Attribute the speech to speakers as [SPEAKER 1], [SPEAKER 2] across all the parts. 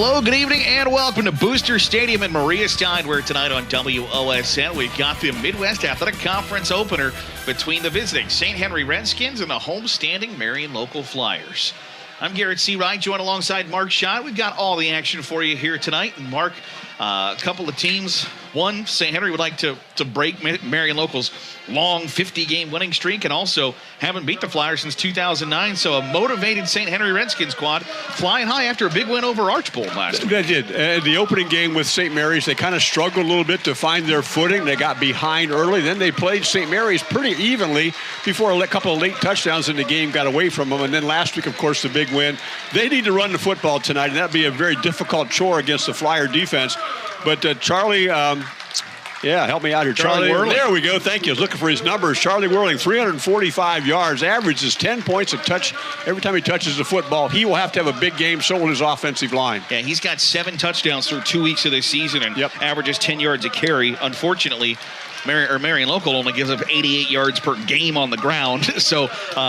[SPEAKER 1] Hello, good evening, and welcome to Booster Stadium in Mariastein, where tonight on WOSN we've got the Midwest Athletic Conference opener between the visiting St. Henry Redskins and the homestanding Marion Local Flyers. I'm Garrett C. Wright, joined alongside Mark Schott. We've got all the action for you here tonight. And Mark, a couple of teams. One, St. Henry would like to break Marion Local's long 50-game winning streak, and also haven't beat the Flyers since 2009. So a motivated St. Henry Redskins squad flying high after a big win over Archbold last week.
[SPEAKER 2] They did. The opening game with St. Mary's, they kind of struggled a little bit to find their footing. They got behind early. Then they played St. Mary's pretty evenly before a couple of late touchdowns in the game got away from them. And then last week, of course, the big win. They need to run the football tonight, and that'd be a very difficult chore against the Flyer defense. But Charlie, help me out here. Charlie Whirling. There we go. Thank you. I was looking for his numbers. Charlie Whirling, 345 yards, averages 10 points a touch every time he touches the football. He will have to have a big game, so will his offensive line.
[SPEAKER 1] Yeah, he's got 7 touchdowns through 2 weeks of this season and averages 10 yards a carry. Unfortunately, Marion Local only gives up 88 yards per game on the ground. So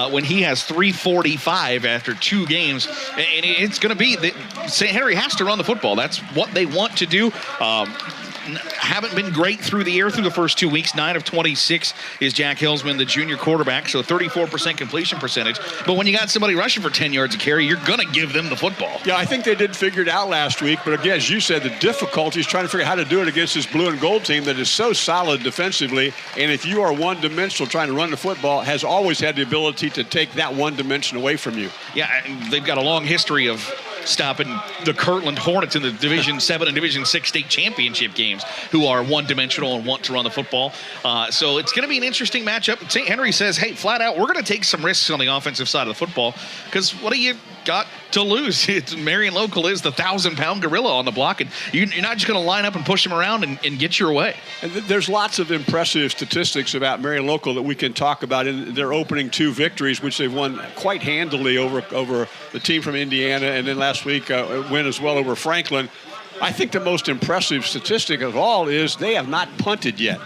[SPEAKER 1] when he has 345 after 2 games, and it's going to be St. Henry has to run the football. That's what they want to do. Haven't been great through the air through the first 2 weeks. 9 of 26 is Jack Hillsman, the junior quarterback, so 34% completion percentage. But when you got somebody rushing for 10 yards a carry, you're going to give them the football.
[SPEAKER 2] Yeah, I think they did figure it out last week. But again, as you said, the difficulty is trying to figure out how to do it against this blue and gold team that is so solid defensively. And if you are one-dimensional trying to run the football, has always had the ability to take that one dimension away from you.
[SPEAKER 1] Yeah, they've got a long history of stopping the Kirtland Hornets in the Division 7 and Division 6 state championship games, who are one-dimensional and want to run the football. So it's going to be an interesting matchup. St. Henry says, hey, flat out, we're going to take some risks on the offensive side of the football, because what do you got to lose? Marion Local is the 1,000-pound gorilla on the block, and you're not just going to line up and push them around and get your way.
[SPEAKER 2] And there's lots of impressive statistics about Marion Local that we can talk about in their opening 2 victories, which they've won quite handily over the team from Indiana, and then last week win as well over Franklin. I think the most impressive statistic of all is they have not punted yet.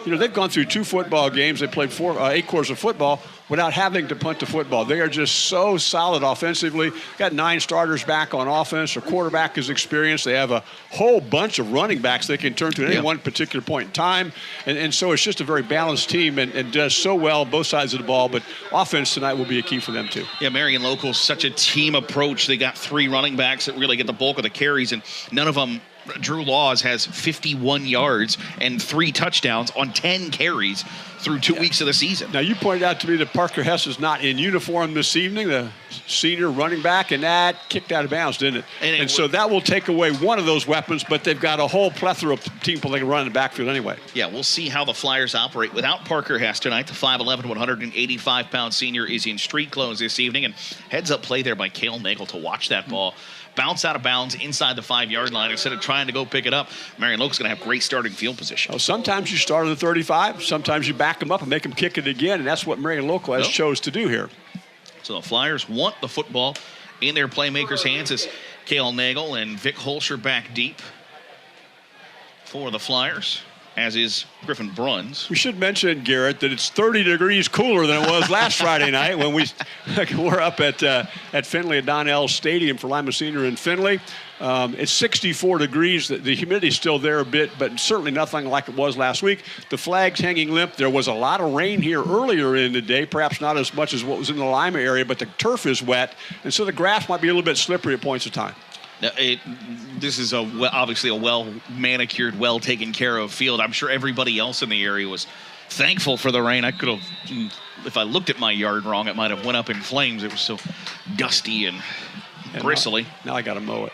[SPEAKER 2] You know, they've gone through 2 football games. They played 8 quarters of football without having to punt the football. They are just so solid offensively. Got 9 starters back on offense. Their quarterback is experienced. They have a whole bunch of running backs they can turn to at any one particular point in time. And so it's just a very balanced team and does so well both sides of the ball. But offense tonight will be a key for them, too.
[SPEAKER 1] Yeah, Marion Local's such a team approach. They got 3 running backs that really get the bulk of the carries, and none of them. Drew Laws has 51 yards and 3 touchdowns on 10 carries through 2 weeks of the season.
[SPEAKER 2] Now, you pointed out to me that Parker Hess is not in uniform this evening, the senior running back, and that kicked out of bounds, didn't it? And so that will take away one of those weapons, but they've got a whole plethora of people they can run in the backfield anyway.
[SPEAKER 1] Yeah, we'll see how the Flyers operate without Parker Hess tonight. The 5'11", 185-pound senior is in street clothes this evening, and heads-up play there by Cale Nagel to watch that ball bounce out of bounds inside the 5-yard line instead of trying to go pick it up. Marion Local's going to have great starting field position.
[SPEAKER 2] Well, sometimes you start on the 35. Sometimes you back them up and make them kick it again, and that's what Marion Local has chose to do here.
[SPEAKER 1] So the Flyers want the football in their playmakers' hands as Cale Nagel and Vic Holscher back deep for the Flyers, as is Griffin Bruns.
[SPEAKER 2] We should mention, Garrett, that it's 30 degrees cooler than it was last Friday night when we're up at Findlay at Donnell Stadium for Lima Senior in Findlay. It's 64 degrees. The humidity's still there a bit, but certainly nothing like it was last week. The flag's hanging limp. There was a lot of rain here earlier in the day, perhaps not as much as what was in the Lima area, but the turf is wet, and so the grass might be a little bit slippery at points of time.
[SPEAKER 1] Now, this is obviously a well-manicured, well-taken-care-of field. I'm sure everybody else in the area was thankful for the rain. I could have, if I looked at my yard wrong, it might have went up in flames. It was so dusty and bristly.
[SPEAKER 2] Now I got to mow it.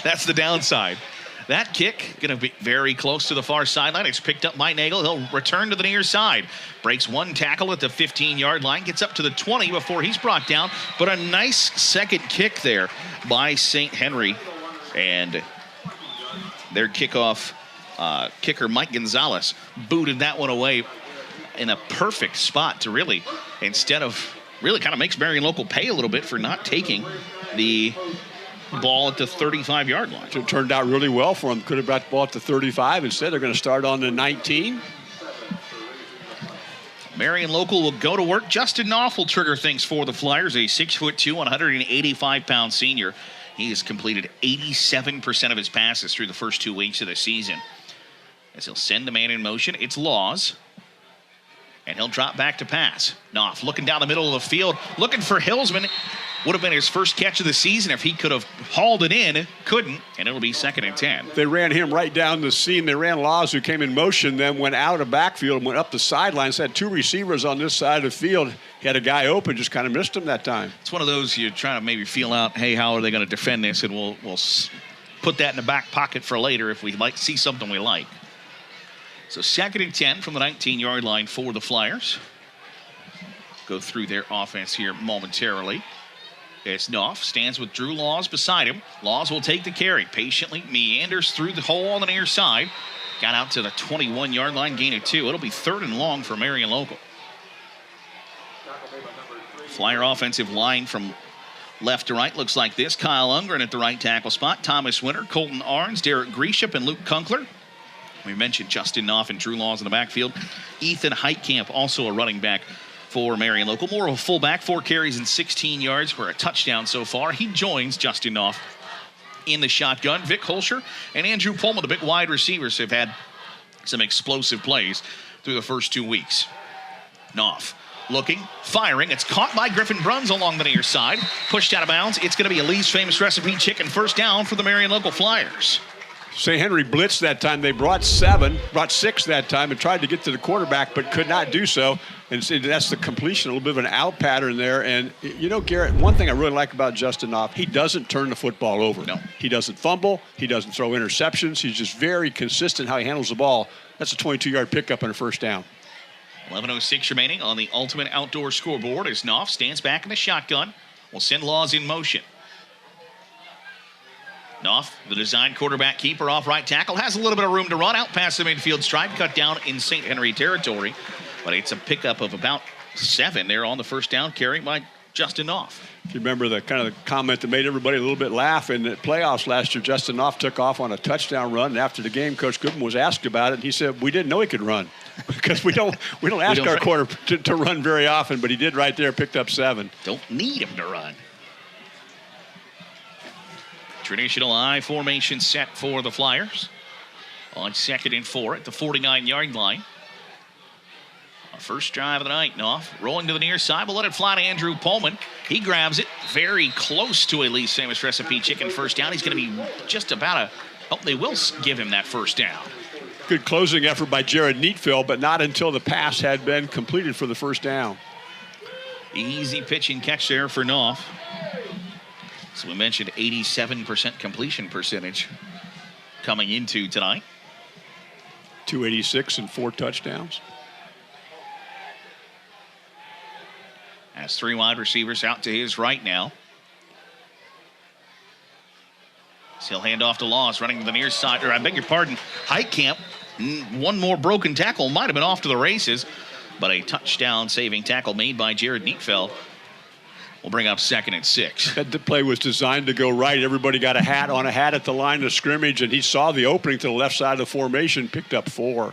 [SPEAKER 1] That's the downside. That kick going to be very close to the far sideline. It's picked up by Nagel. He'll return to the near side. Breaks 1 tackle at the 15-yard line. Gets up to the 20 before he's brought down. But a nice second kick there by St. Henry. And their kickoff kicker, Mike Gonzalez, booted that one away in a perfect spot to really, instead of really kind of makes Marion Local pay a little bit for not taking the ball at the 35-yard line.
[SPEAKER 2] It turned out really well for them. Could have brought the ball at the 35. Instead, they're going to start on the 19.
[SPEAKER 1] Marion Local will go to work. Justin Knopf will trigger things for the Flyers, a 6'2", 185-pound senior. He has completed 87% of his passes through the first 2 weeks of the season. As he'll send the man in motion, it's Laws. And he'll drop back to pass. Knopf looking down the middle of the field, looking for Hillsman. Would have been his first catch of the season if he could have hauled it in. Couldn't, and it'll be 2nd and 10.
[SPEAKER 2] They ran him right down the seam. They ran Laws, who came in motion, then went out of backfield and went up the sidelines. Had 2 receivers on this side of the field. He had a guy open, just kind of missed him that time.
[SPEAKER 1] It's one of those you're trying to maybe feel out, hey, how are they going to defend this? And we'll put that in the back pocket for later if we see something we like. So 2nd and 10 from the 19-yard line for the Flyers. Go through their offense here momentarily. As Knopf stands with Drew Laws beside him. Laws will take the carry. Patiently meanders through the hole on the near side. Got out to the 21-yard line, gain of 2. It'll be 3rd and long for Marion Local. Flyer offensive line from left to right looks like this. Kyle Ungren at the right tackle spot. Thomas Winter, Colton Arns, Derek Gresham, and Luke Kunkler. We mentioned Justin Knopf and Drew Laws in the backfield. Ethan Heitkamp, also a running back for Marion Local. More of a fullback, 4 carries and 16 yards for a touchdown so far. He joins Justin Knopf in the shotgun. Vic Holscher and Andrew Pullman, the big wide receivers, have had some explosive plays through the first 2 weeks. Knopf looking, firing. It's caught by Griffin Bruns along the near side. Pushed out of bounds. It's going to be a Lee's Famous Recipe chicken first down for the Marion Local Flyers.
[SPEAKER 2] St. Henry blitzed that time. They brought 6 that time and tried to get to the quarterback, but could not do so. And that's the completion, a little bit of an out pattern there. And, you know, Garrett, one thing I really like about Justin Knopf, he doesn't turn the football over.
[SPEAKER 1] No.
[SPEAKER 2] He doesn't fumble. He doesn't throw interceptions. He's just very consistent how he handles the ball. That's a 22-yard pickup and a first down.
[SPEAKER 1] 11:06 remaining on the Ultimate Outdoor scoreboard as Knopf stands back in the shotgun. We'll send Laws in motion. Knopf, the design quarterback keeper off right tackle, has a little bit of room to run out past the midfield stripe, cut down in St. Henry territory. But it's a pickup of about 7 there on the first down carry by Justin Knopf.
[SPEAKER 2] If you remember the kind of the comment that made everybody a little bit laugh in the playoffs last year, Justin Knopf took off on a touchdown run. And after the game, Coach Goodman was asked about it, and he said, we didn't know he could run because we don't ask our quarter to run very often, but he did right there, picked up 7.
[SPEAKER 1] Don't need him to run. Traditional I formation set for the Flyers on 2nd and 4 at the 49-yard line. First drive of the night. Knopf rolling to the near side. We'll let it fly to Andrew Pullman. He grabs it very close to a Lee's Famous Recipe chicken first down. He's going to be just about they will give him that first down.
[SPEAKER 2] Good closing effort by Jared Neatfield, but not until the pass had been completed for the first down.
[SPEAKER 1] Easy pitch and catch there for Knopf. So we mentioned 87% completion percentage coming into tonight.
[SPEAKER 2] 286 and 4 touchdowns.
[SPEAKER 1] Has 3 wide receivers out to his right now. So he'll hand off to Laws, running to the near side. Or I beg your pardon, Heitkamp. One more broken tackle. Might have been off to the races. But a touchdown-saving tackle made by Jared Neatfeld will bring up 2nd and 6.
[SPEAKER 2] That play was designed to go right. Everybody got a hat at the line of scrimmage, and he saw the opening to the left side of the formation, picked up 4.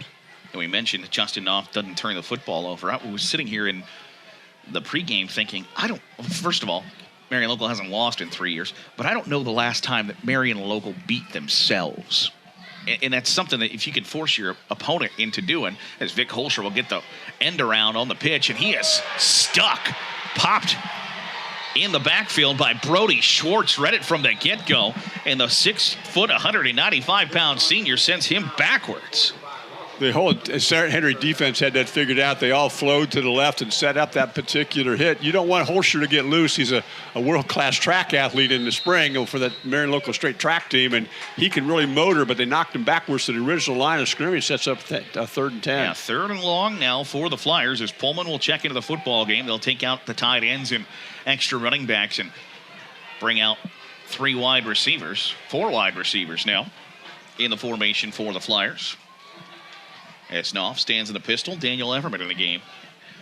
[SPEAKER 1] And we mentioned that Justin Knopf doesn't turn the football over. I was sitting here in the pregame thinking, first of all, Marion Local hasn't lost in 3 years, but I don't know the last time that Marion Local beat themselves. And that's something that if you can force your opponent into doing, as Vic Holscher will get the end around on the pitch, and he is popped in the backfield by Brody Schwartz. Read it from the get-go, and the 6-foot, 195-pound senior sends him backwards.
[SPEAKER 2] The whole St. Henry defense had that figured out. They all flowed to the left and set up that particular hit. You don't want Holscher to get loose. He's a world-class track athlete in the spring for the Marion Local Straight Track team, and he can really motor, but they knocked him backwards to the original line of scrimmage. Sets up 3rd and 10.
[SPEAKER 1] Yeah, 3rd and long now for the Flyers as Pullman will check into the football game. They'll take out the tight ends and extra running backs and bring out 4 wide receivers now in the formation for the Flyers. As Knopf stands in the pistol, Daniel Everman in the game.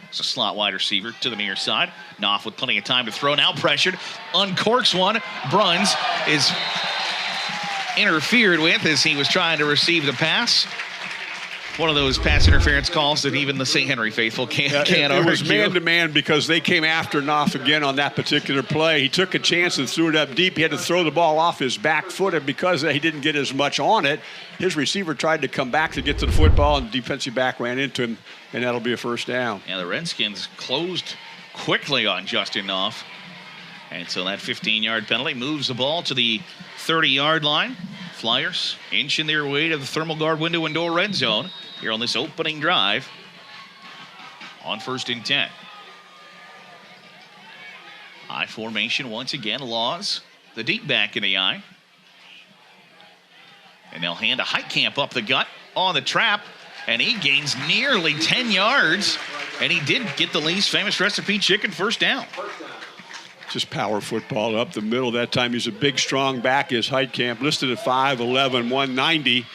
[SPEAKER 1] It's a slot wide receiver to the near side. Knopf with plenty of time to throw. Now pressured. Uncorks one. Bruns is interfered with as he was trying to receive the pass. one of those pass interference calls that even the St. Henry faithful can't argue.
[SPEAKER 2] It was man-to-man because they came after Knopf again on that particular play. He took a chance and threw it up deep. He had to throw the ball off his back foot, and because he didn't get as much on it, his receiver tried to come back to get to the football, and the defensive back ran into him, and that'll be a first down.
[SPEAKER 1] Yeah, the Redskins closed quickly on Justin Knopf. And so that 15-yard penalty moves the ball to the 30-yard line. Flyers inching their way to the thermal guard window and door red zone here on this opening drive on 1st and 10. I formation once again. Laws, the deep back in the eye. And they'll hand a Heitkamp up the gut on the trap. And he gains nearly 10 yards. And he did get the Lee's famous recipe chicken first down.
[SPEAKER 2] Just power football up the middle. That time he's a big, strong back. His Heitkamp listed at 5'11", 190.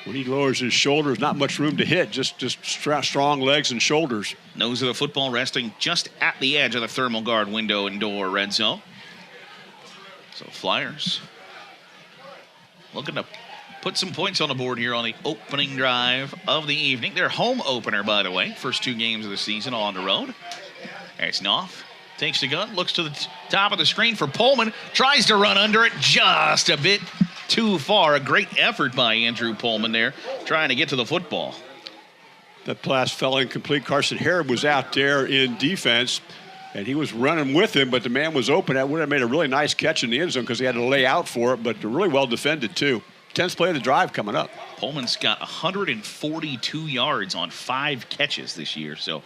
[SPEAKER 2] When he lowers his shoulders, not much room to hit, just strong legs and shoulders.
[SPEAKER 1] Nose of the football resting just at the edge of the thermal guard window and door red zone. So Flyers looking to put some points on the board here on the opening drive of the evening. Their home opener, by the way. First 2 games of the season on the road. There's Knopf. Takes the gun, looks to the top of the screen for Pullman. Tries to run under it just a bit too far. A great effort by Andrew Pullman there, trying to get to the football.
[SPEAKER 2] That pass fell incomplete. Carson Harrod was out there in defense, and he was running with him, but the man was open. That would have made a really nice catch in the end zone because he had to lay out for it, but really well defended, too. 10th play of the drive coming up.
[SPEAKER 1] Pullman's got 142 yards on 5 catches this year, so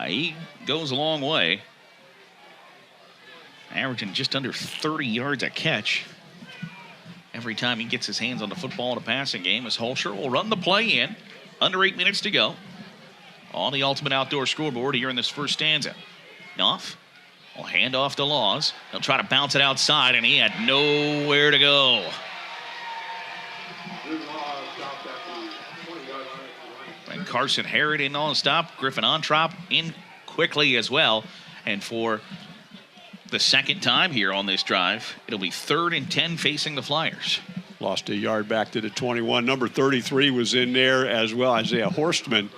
[SPEAKER 1] he goes a long way. Averaging just under 30 yards a catch every time he gets his hands on the football in a passing game. As Holscher will run the play in. Under 8 minutes to go on the Ultimate Outdoor scoreboard here in this first stanza. Knopf will hand off to Laws. He'll try to bounce it outside, and he had nowhere to go. And Carson Harrod in on the stop. Griffin Ontrop in quickly as well. And for the second time here on this drive, it'll be 3rd and 10 facing the Flyers.
[SPEAKER 2] Lost a yard back to the 21. Number 33 was in there as well, Isaiah Horstman.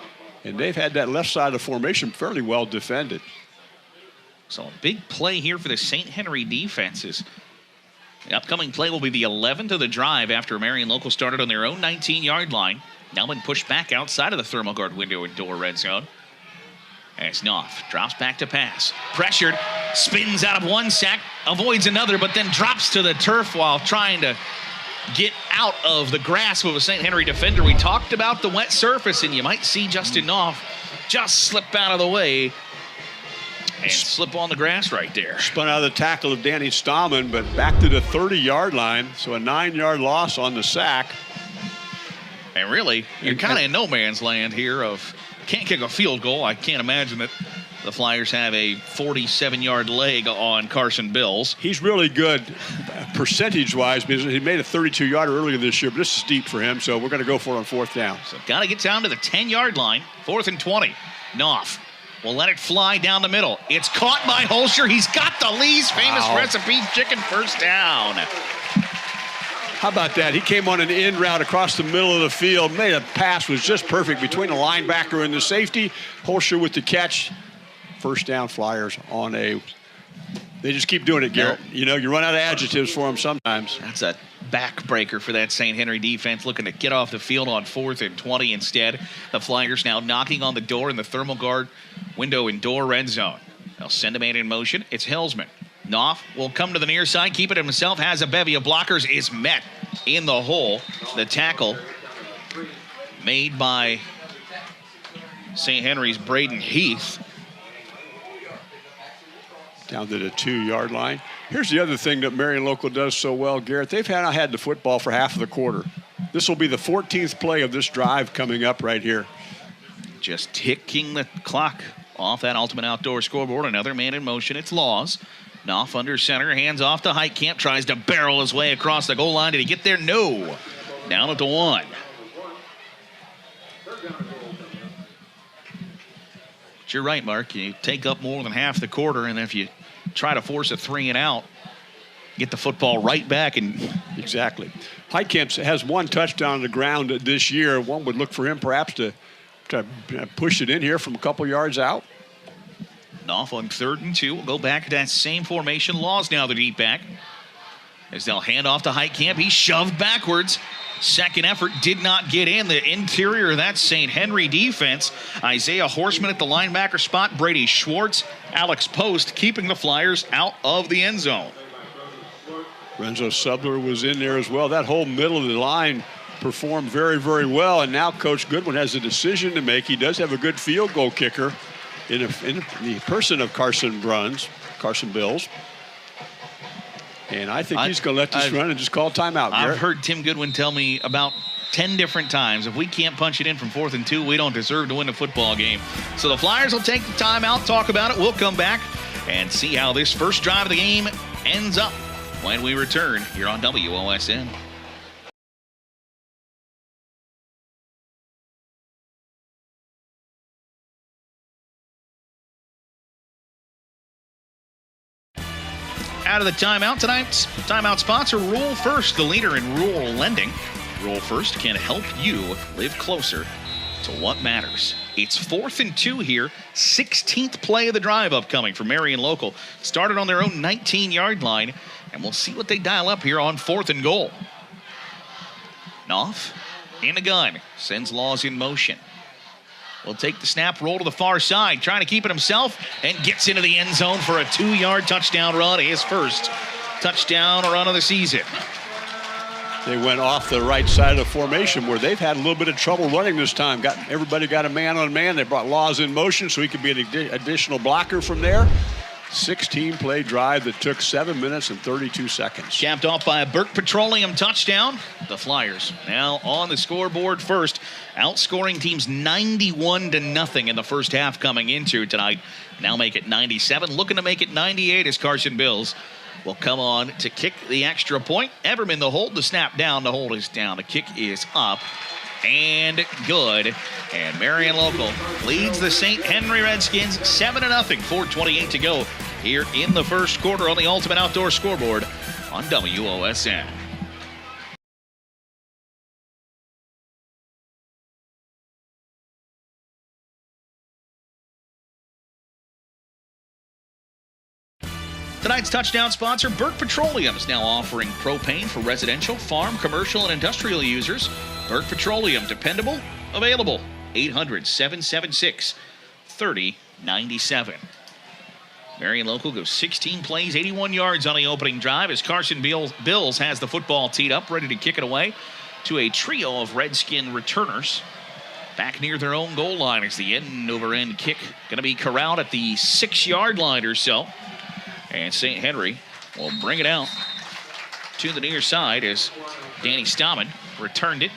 [SPEAKER 2] And they've had that left side of the formation fairly well defended.
[SPEAKER 1] So a big play here for the St. Henry defenses. The upcoming play will be the 11th of the drive after Marion Local started on their own 19-yard line. Now been pushed back outside of the thermal guard window and door red zone. As Knopf drops back to pass. Pressured, spins out of one sack, avoids another, but then drops to the turf while trying to get out of the grasp of a St. Henry defender. We talked about the wet surface, and you might see Justin Knopf just slip out of the way and slip on the grass right there.
[SPEAKER 2] Spun out of the tackle of Danny Stallman, but back to the 30-yard line, so a 9-yard loss on the sack.
[SPEAKER 1] And really, you're kind of in no man's land here of can't kick a field goal. I can't imagine that the Flyers have a 47-yard leg on Carson Bills.
[SPEAKER 2] He's really good percentage-wise because he made a 32-yarder earlier this year, but this is deep for him, so we're going to go for it on 4th down.
[SPEAKER 1] So got to get down to the 10-yard line, 4th and 20. Knopf will let it fly down the middle. It's caught by Holscher. He's got the Lee's famous recipe chicken first down.
[SPEAKER 2] How about that? He came on an in route across the middle of the field, made a pass, was just perfect between the linebacker and the safety. Holscher with the catch. First down, Flyers on a... They just keep doing it, Garrett. You know, you run out of adjectives for them sometimes.
[SPEAKER 1] That's a backbreaker for that St. Henry defense, looking to get off the field on 4th and 20 instead. The Flyers now knocking on the door in the thermal guard window and door red zone. They'll send a man in motion. It's Helsman. Knopf will come to the near side, keep it himself, has a bevy of blockers, is met in the hole. The tackle made by St. Henry's Braden Heath.
[SPEAKER 2] Down to the 2-yard line. Here's the other thing that Marion Local does so well, Garrett. They've not had the football for half of the quarter. This will be the 14th play of this drive coming up right here.
[SPEAKER 1] Just ticking the clock off that Ultimate Outdoor scoreboard. Another man in motion. It's Laws. Knopf under center, hands off to Heitkamp, tries to barrel his way across the goal line. Did he get there? No. Down at the 1. But you're right, Mark. You take up more than half the quarter, and if you try to force a 3 and out, get the football right back. And
[SPEAKER 2] exactly. Heitkamp has one touchdown on the ground this year. One would look for him perhaps to push it in here from a couple yards out.
[SPEAKER 1] Off on 3rd and 2. We'll go back to that same formation. Laws now the deep back. As they'll hand off to Heitkamp. He's shoved backwards. Second effort did not get in. The interior of that St. Henry defense. Isaiah Horseman at the linebacker spot. Brady Schwartz, Alex Post keeping the Flyers out of the end zone.
[SPEAKER 2] Renzo Subler was in there as well. That whole middle of the line performed very, very well. And now Coach Goodwin has a decision to make. He does have a good field goal kicker in the person of Carson Bills. And I think he's going to let this run and just call timeout.
[SPEAKER 1] I've heard Tim Goodwin tell me about 10 different times, if we can't punch it in from 4th and 2, we don't deserve to win the football game. So the Flyers will take the timeout, talk about it. We'll come back and see how this first drive of the game ends up when we return here on WOSN. Out of the timeout, tonight's timeout sponsor, Rule First, the leader in rural lending. Rule First can help you live closer to what matters. It's 4th and 2 here. 16th play of the drive upcoming for Marion Local. Started on their own 19-yard line, and we'll see what they dial up here on 4th and goal. Knopf in the gun, sends Laws in motion. Will take the snap, roll to the far side, trying to keep it himself, and gets into the end zone for a 2-yard touchdown run. His first touchdown run of the season.
[SPEAKER 2] They went off the right side of the formation where they've had a little bit of trouble running this time. Everybody got a man-on-man. They brought Laws in motion so he could be an additional blocker from there. 16-play drive that took 7 minutes and 32 seconds.
[SPEAKER 1] Capped off by a Burke Petroleum touchdown. The Flyers now on the scoreboard first, outscoring teams 91-0 in the first half coming into tonight. Now make it 97, looking to make it 98 as Carson Bills will come on to kick the extra point. Everman the hold, the snap down, the hold is down, the kick is up and good. And Marion Local leads the St. Henry Redskins 7-0, 4:28 to go here in the first quarter on the Ultimate Outdoor Scoreboard on WOSN. Tonight's touchdown sponsor, Burke Petroleum, is now offering propane for residential, farm, commercial, and industrial users. Burke Petroleum, dependable, available. 800-776-3097. Marion Local goes 16 plays, 81 yards on the opening drive as Carson Bills has the football teed up, ready to kick it away to a trio of Redskin returners. Back near their own goal line is the end-over-end kick. Going to be corralled at the 6-yard line or so. And St. Henry will bring it out to the near side as Danny Stammen returned it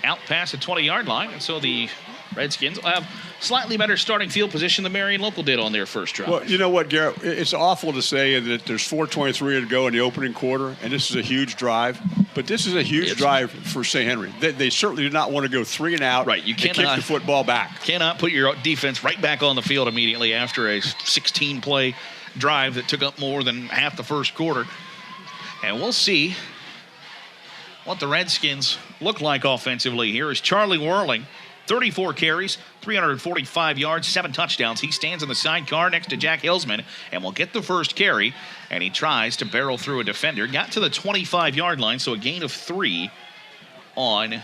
[SPEAKER 1] out past the 20-yard line. And so the Redskins will have slightly better starting field position than Marion Local did on their first drive.
[SPEAKER 2] Well, you know what, Garrett? It's awful to say that there's 4:23 to go in the opening quarter, and this is a huge drive. But this is a huge drive for St. Henry. They certainly do not want to go 3 and out.
[SPEAKER 1] Right, you cannot
[SPEAKER 2] kick the football back.
[SPEAKER 1] Cannot put your defense right back on the field immediately after a 16-play drive that took up more than half the first quarter. And we'll see what the Redskins look like offensively here as Charlie Whirling, 34 carries, 345 yards, 7 touchdowns. He stands in the sidecar next to Jack Hillsman and will get the first carry, and he tries to barrel through a defender. Got to the 25-yard line, so a gain of 3 on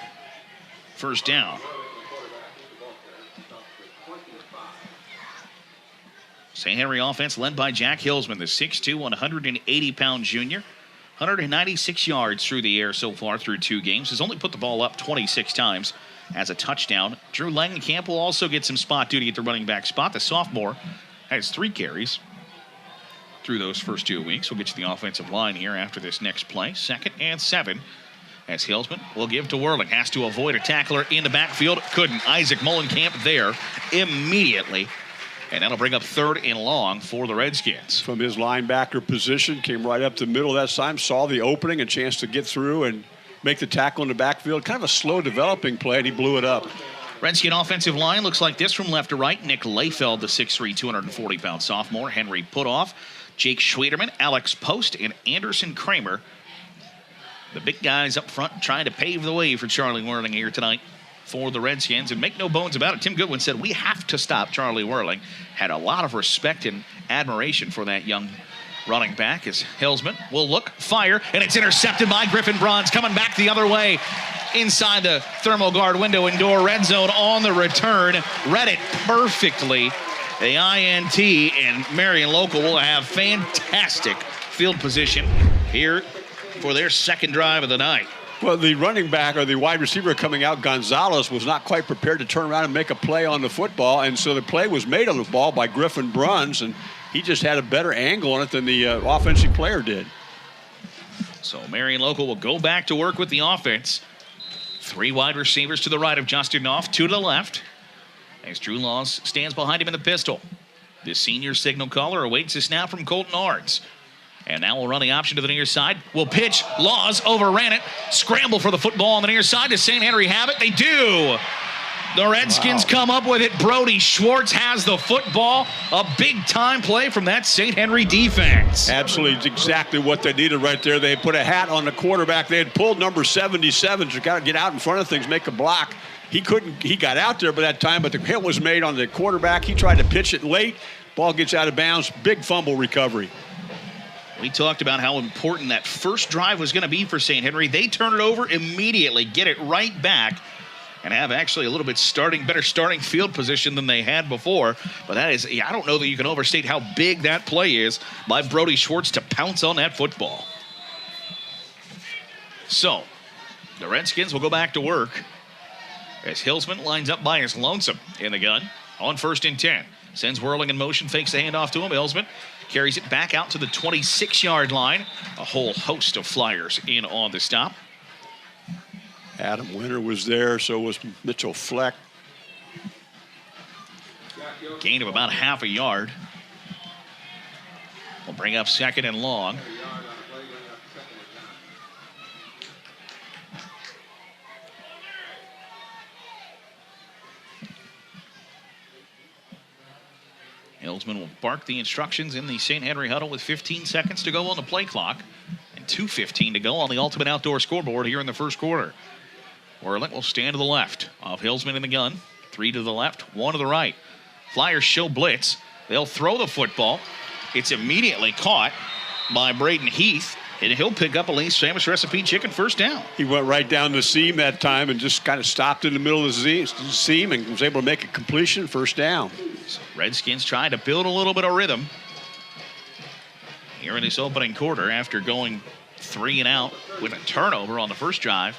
[SPEAKER 1] first down. St. Henry offense led by Jack Hillsman, the 6'2", 180-pound junior. 196 yards through the air so far through 2 games. Has only put the ball up 26 times as a touchdown. Drew Langenkamp will also get some spot duty at the running back spot. The sophomore has 3 carries through those first 2 weeks. We'll get you the offensive line here after this next play. 2nd and 7 as Hillsman will give to Whirling. Has to avoid a tackler in the backfield. Couldn't. Isaac Mullenkamp there immediately. And that'll bring up 3rd and long for the Redskins.
[SPEAKER 2] From his linebacker position, came right up the middle that time, saw the opening, a chance to get through and make the tackle in the backfield. Kind of a slow developing play, and he blew it up.
[SPEAKER 1] Redskin offensive line looks like this from left to right. Nick Layfeld, the 6'3", 240-pound sophomore. Henry Putoff, Jake Schwederman, Alex Post, and Anderson Kramer. The big guys up front trying to pave the way for Charlie Whirling here tonight for the Redskins. And make no bones about it, Tim Goodwin said, we have to stop Charlie Whirling. Had a lot of respect and admiration for that young running back as Hillsman will look, fire, and it's intercepted by Griffin Bronze, coming back the other way inside the thermal guard window indoor red zone on the return. Read it perfectly. The INT and Marion Local will have fantastic field position here for their second drive of the night.
[SPEAKER 2] Well, the running back or the wide receiver coming out, Gonzalez, was not quite prepared to turn around and make a play on the football, and so the play was made on the ball by Griffin Bruns, and he just had a better angle on it than the offensive player did.
[SPEAKER 1] So Marion Local will go back to work with the offense. 3 wide receivers to the right of Justin Knopf, 2 to the left. As Drew Laws stands behind him in the pistol. The senior signal caller awaits a snap from Colton Arns. And now we'll run the option to the near side. We'll pitch. Laws overran it. Scramble for the football on the near side. Does St. Henry have it? They do. The Redskins come up with it. Brody Schwartz has the football. A big-time play from that St. Henry defense.
[SPEAKER 2] Absolutely exactly what they needed right there. They put a hat on the quarterback. They had pulled number 77 to get out in front of things, make a block. He couldn't. He got out there by that time, but the hit was made on the quarterback. He tried to pitch it late. Ball gets out of bounds. Big fumble recovery.
[SPEAKER 1] We talked about how important that first drive was going to be for St. Henry. They turn it over immediately, get it right back, and have actually a little bit better starting field position than they had before. But that is, I don't know that you can overstate how big that play is by Brody Schwartz to pounce on that football. So, the Redskins will go back to work as Hillsman lines up by his lonesome in the gun on 1st and 10. Sends Whirling in motion, fakes the handoff to him. Hillsman carries it back out to the 26-yard line. A whole host of Flyers in on the stop.
[SPEAKER 2] Adam Winter was there, so was Mitchell Fleck.
[SPEAKER 1] Gain of about half a yard. We'll bring up 2nd and long. Hillsman will bark the instructions in the St. Henry huddle with 15 seconds to go on the play clock and 2:15 to go on the Ultimate Outdoor scoreboard here in the first quarter. Whirling will stand to the left of Hillsman in the gun. 3 to the left, 1 to the right. Flyers show blitz. They'll throw the football. It's immediately caught by Braden Heath, and he'll pick up a Lee's Famous Recipe chicken first down.
[SPEAKER 2] He went right down the seam that time and just kind of stopped in the middle of the seam and was able to make a completion, first down.
[SPEAKER 1] So Redskins trying to build a little bit of rhythm here in this opening quarter after going 3 and out with a turnover on the first drive.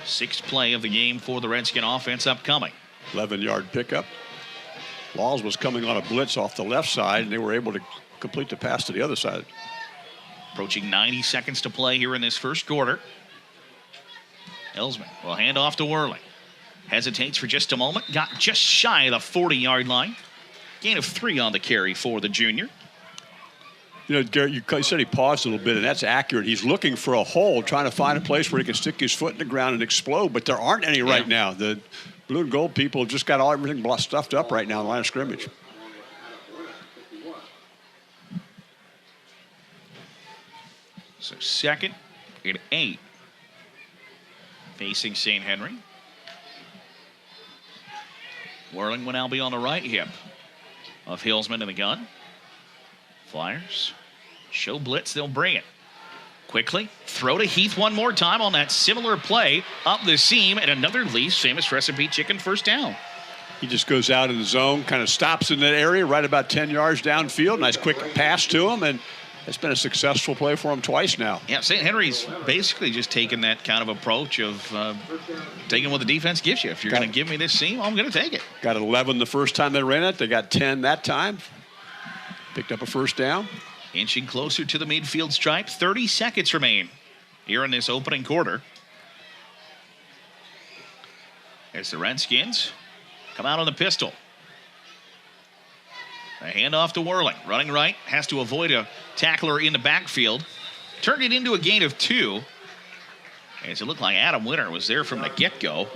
[SPEAKER 1] 6th play of the game for the Redskin offense upcoming.
[SPEAKER 2] 11-yard pickup. Laws was coming on a blitz off the left side, and they were able to complete the pass to the other side.
[SPEAKER 1] Approaching 90 seconds to play here in this first quarter. Hillsman will hand off to Whirling. Hesitates for just a moment. Got just shy of the 40-yard line. Gain of 3 on the carry for the junior.
[SPEAKER 2] You know, Garrett, you said he paused a little bit, and that's accurate. He's looking for a hole, trying to find a place where he can stick his foot in the ground and explode, but there aren't any right now. The blue and gold people just got everything stuffed up right now in the line of scrimmage.
[SPEAKER 1] So 2nd and 8 facing St. Henry. Whirling will now be on the right hip of Hillsman in the gun. Flyers show blitz, they'll bring it. Quickly, throw to Heath one more time on that similar play up the seam, and another Lee's Famous Recipe chicken first down.
[SPEAKER 2] He just goes out in the zone, kind of stops in that area, right about 10 yards downfield. Nice quick pass to him, and it's been a successful play for him twice now.
[SPEAKER 1] Yeah, St. Henry's basically just taken that kind of approach of taking what the defense gives you. If you're going to give me this seam, I'm going to take it.
[SPEAKER 2] Got 11 the first time they ran it. They got 10 that time. Picked up a first down.
[SPEAKER 1] Inching closer to the midfield stripe. 30 seconds remain here in this opening quarter. As the Redskins come out on the pistol. A handoff to Whirling. Running right. Has to avoid a tackler in the backfield. Turned it into a gain of 2. As it looked like Adam Winter was there from the get-go.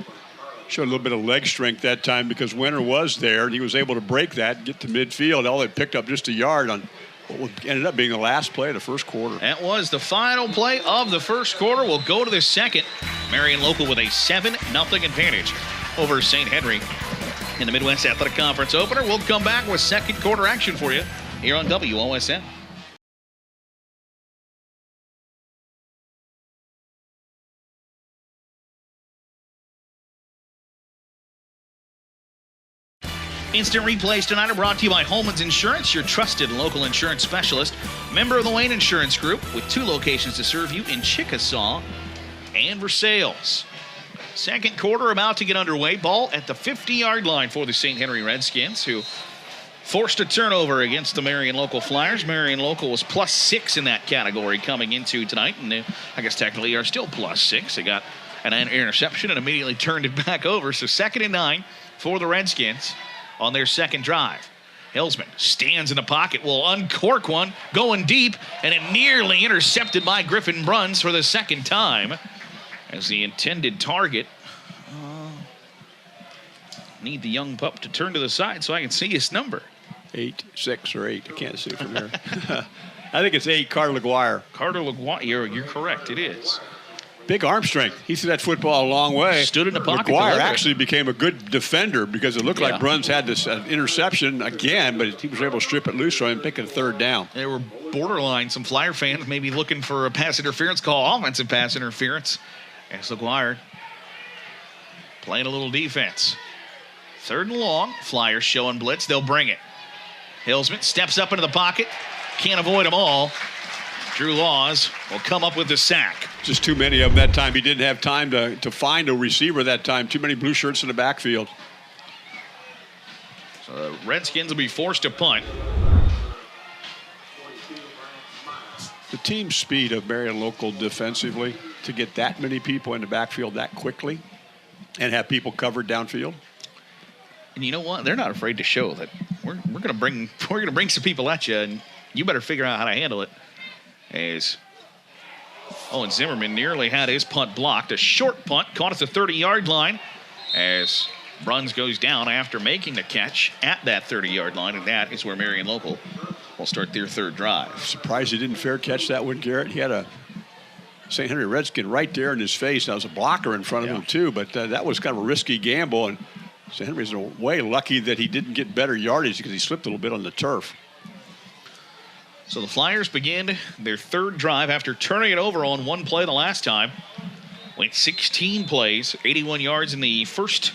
[SPEAKER 2] showed a little bit of leg strength that time because Winter was there, and he was able to break that, get to midfield. All they picked up just a yard on what ended up being the last play of the first quarter.
[SPEAKER 1] That was the final play of the first quarter. We'll go to the second. Marion Local with a 7-0 advantage over St. Henry in the Midwest Athletic Conference opener. We'll come back with second quarter action for you here on WOSN. Instant replays tonight are brought to you by Holman's Insurance, your trusted local insurance specialist. Member of the Wayne Insurance Group with 2 locations to serve you in Chickasaw and Versailles. Second quarter about to get underway. Ball at the 50-yard line for the St. Henry Redskins, who forced a turnover against the Marion Local Flyers. Marion Local was +6 in that category coming into tonight, and they, I guess technically are still +6. They got an interception and immediately turned it back over. So 2nd and 9 for the Redskins on their second drive. Hillsman stands in the pocket, will uncork one, going deep, and it nearly intercepted by Griffin Bruns for the second time as the intended target. Need the young pup to turn to the side so I can see his number.
[SPEAKER 2] 8, 6, or 8. I can't see from here. I think it's 8, Carter LaGuire.
[SPEAKER 1] Carter LaGuire, you're correct, it is.
[SPEAKER 2] Big arm strength. He threw that football a long way.
[SPEAKER 1] Stood in the pocket.
[SPEAKER 2] McGuire actually became a good defender because it looked like Bruns had this interception again, but he was able to strip it loose so I'm picking a 3rd down.
[SPEAKER 1] They were borderline, some Flyer fans maybe looking for a pass interference call, offensive pass interference. As McGuire playing a little defense. 3rd and long. Flyers showing blitz. They'll bring it. Hillsman steps up into the pocket. Can't avoid them all. Drew Laws will come up with the sack.
[SPEAKER 2] Just too many of them that time. He didn't have time to find a receiver that time. Too many blue shirts in the backfield.
[SPEAKER 1] So the Redskins will be forced to punt.
[SPEAKER 2] The team speed of Marion Local defensively to get that many people in the backfield that quickly and have people covered downfield.
[SPEAKER 1] And you know what? They're not afraid to show that we're gonna bring some people at you, and you better figure out how to handle it. As Owen Zimmerman nearly had his punt blocked. A short punt caught at the 30-yard line as Bruns goes down after making the catch at that 30-yard line, and that is where Marion Local will start their 3rd drive.
[SPEAKER 2] Surprised he didn't fair catch that one, Garrett. He had a St. Henry Redskin right there in his face. That was a blocker in front of him, too, but that was kind of a risky gamble, and St. Henry's in a way lucky that he didn't get better yardage because he slipped a little bit on the turf.
[SPEAKER 1] So the Flyers begin their 3rd drive after turning it over on one play the last time. Went 16 plays, 81 yards in the first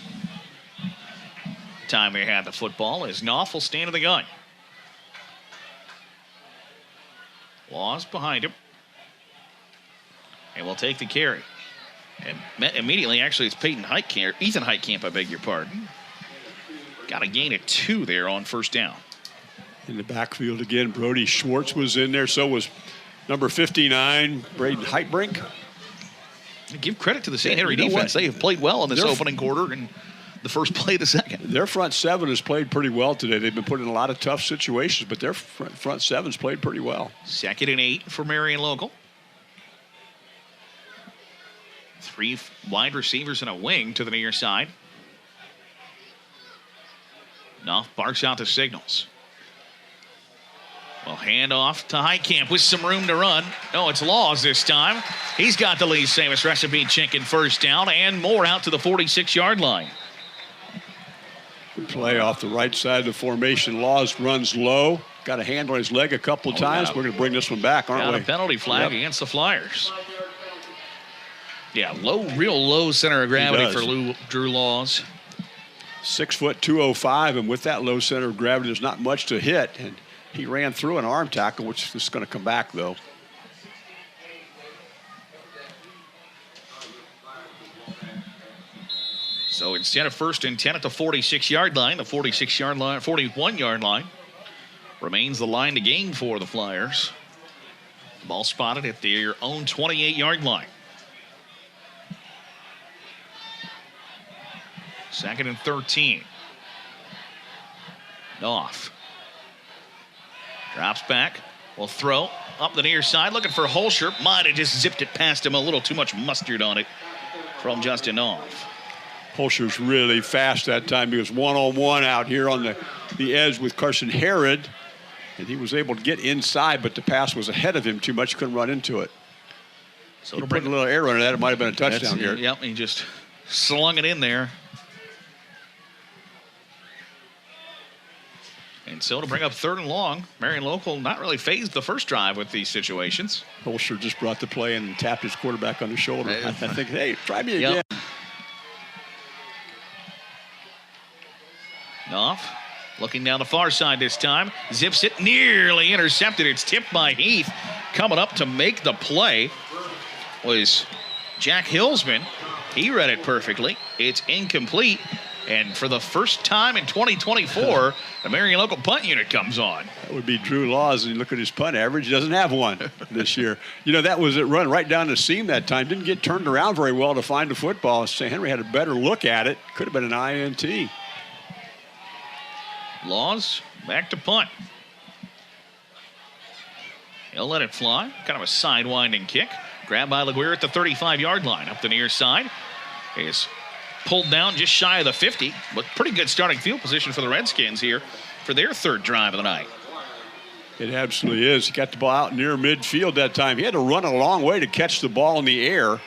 [SPEAKER 1] time they had the football as Knopf will stand in the gun. Laws behind him. And will take the carry. And immediately, actually, it's Ethan Heitkamp, I beg your pardon. Got a gain of 2 there on 1st down.
[SPEAKER 2] In the backfield again, Brody Schwartz was in there. So was number 59, Braden Heitbrink.
[SPEAKER 1] Give credit to the St. Henry defense. They have played well in this opening quarter and the first play of the second.
[SPEAKER 2] Their front 7 has played pretty well today. They've been put in a lot of tough situations, but their front 7's played pretty well.
[SPEAKER 1] 2nd and 8 for Marion Local. 3 wide receivers and a wing to the near side. Knopf barks out the signals. Well, hand off to Heitkamp with some room to run. No, it's Laws this time. He's got the Lee's famous recipe chicken 1st down and more out to the 46-yard line.
[SPEAKER 2] Good play off the right side of the formation. Laws runs low. Got a hand on his leg a couple times. We're going to bring this one back, aren't we?
[SPEAKER 1] Got a penalty flag against the Flyers. Yeah, real low center of gravity for Drew Laws.
[SPEAKER 2] 6 foot 205, and with that low center of gravity, there's not much to hit. And he ran through an arm tackle, which is going to come back, though.
[SPEAKER 1] So instead of 1st and 10 at the 46-yard line, the 46-yard line, 41-yard line remains the line to gain for the Flyers. Ball spotted at their own 28-yard line. 2nd and 13. Knopf drops back. Will throw up the near side. Looking for Holscher. Might have just zipped it past him. A little too much mustard on it from Justin Knopf.
[SPEAKER 2] Holscher's really fast that time. He was one-on-one out here on the edge with Carson Herod, and he was able to get inside, but the pass was ahead of him too much. Couldn't run into it. So he put a little air under that. It might have been a touchdown here.
[SPEAKER 1] Yep, he just slung it in there. And so to bring up 3rd and long, Marion Local not really phased the first drive with these situations.
[SPEAKER 2] Holscher just brought the play and tapped his quarterback on the shoulder. I think, hey, try me again.
[SPEAKER 1] Off, looking down the far side this time. Zips it, nearly intercepted. It's tipped by Heath. Coming up to make the play was Jack Hillsman. He read it perfectly. It's incomplete. And for the first time in 2024, the Marion Local punt unit comes on.
[SPEAKER 2] That would be Drew Laws, and you look at his punt average, he doesn't have one this year. That was it, run right down the seam that time. Didn't get turned around very well to find the football. St. Henry had a better look at it. Could have been an INT.
[SPEAKER 1] Laws back to punt. He'll let it fly. Kind of a sidewinding kick. Grabbed by Laguerre at the 35-yard line. Up the near side. Is pulled down just shy of the 50. But pretty good starting field position for the Redskins here for their 3rd drive of the night.
[SPEAKER 2] It absolutely is. He got the ball out near midfield that time. He had to run a long way to catch the ball in the air.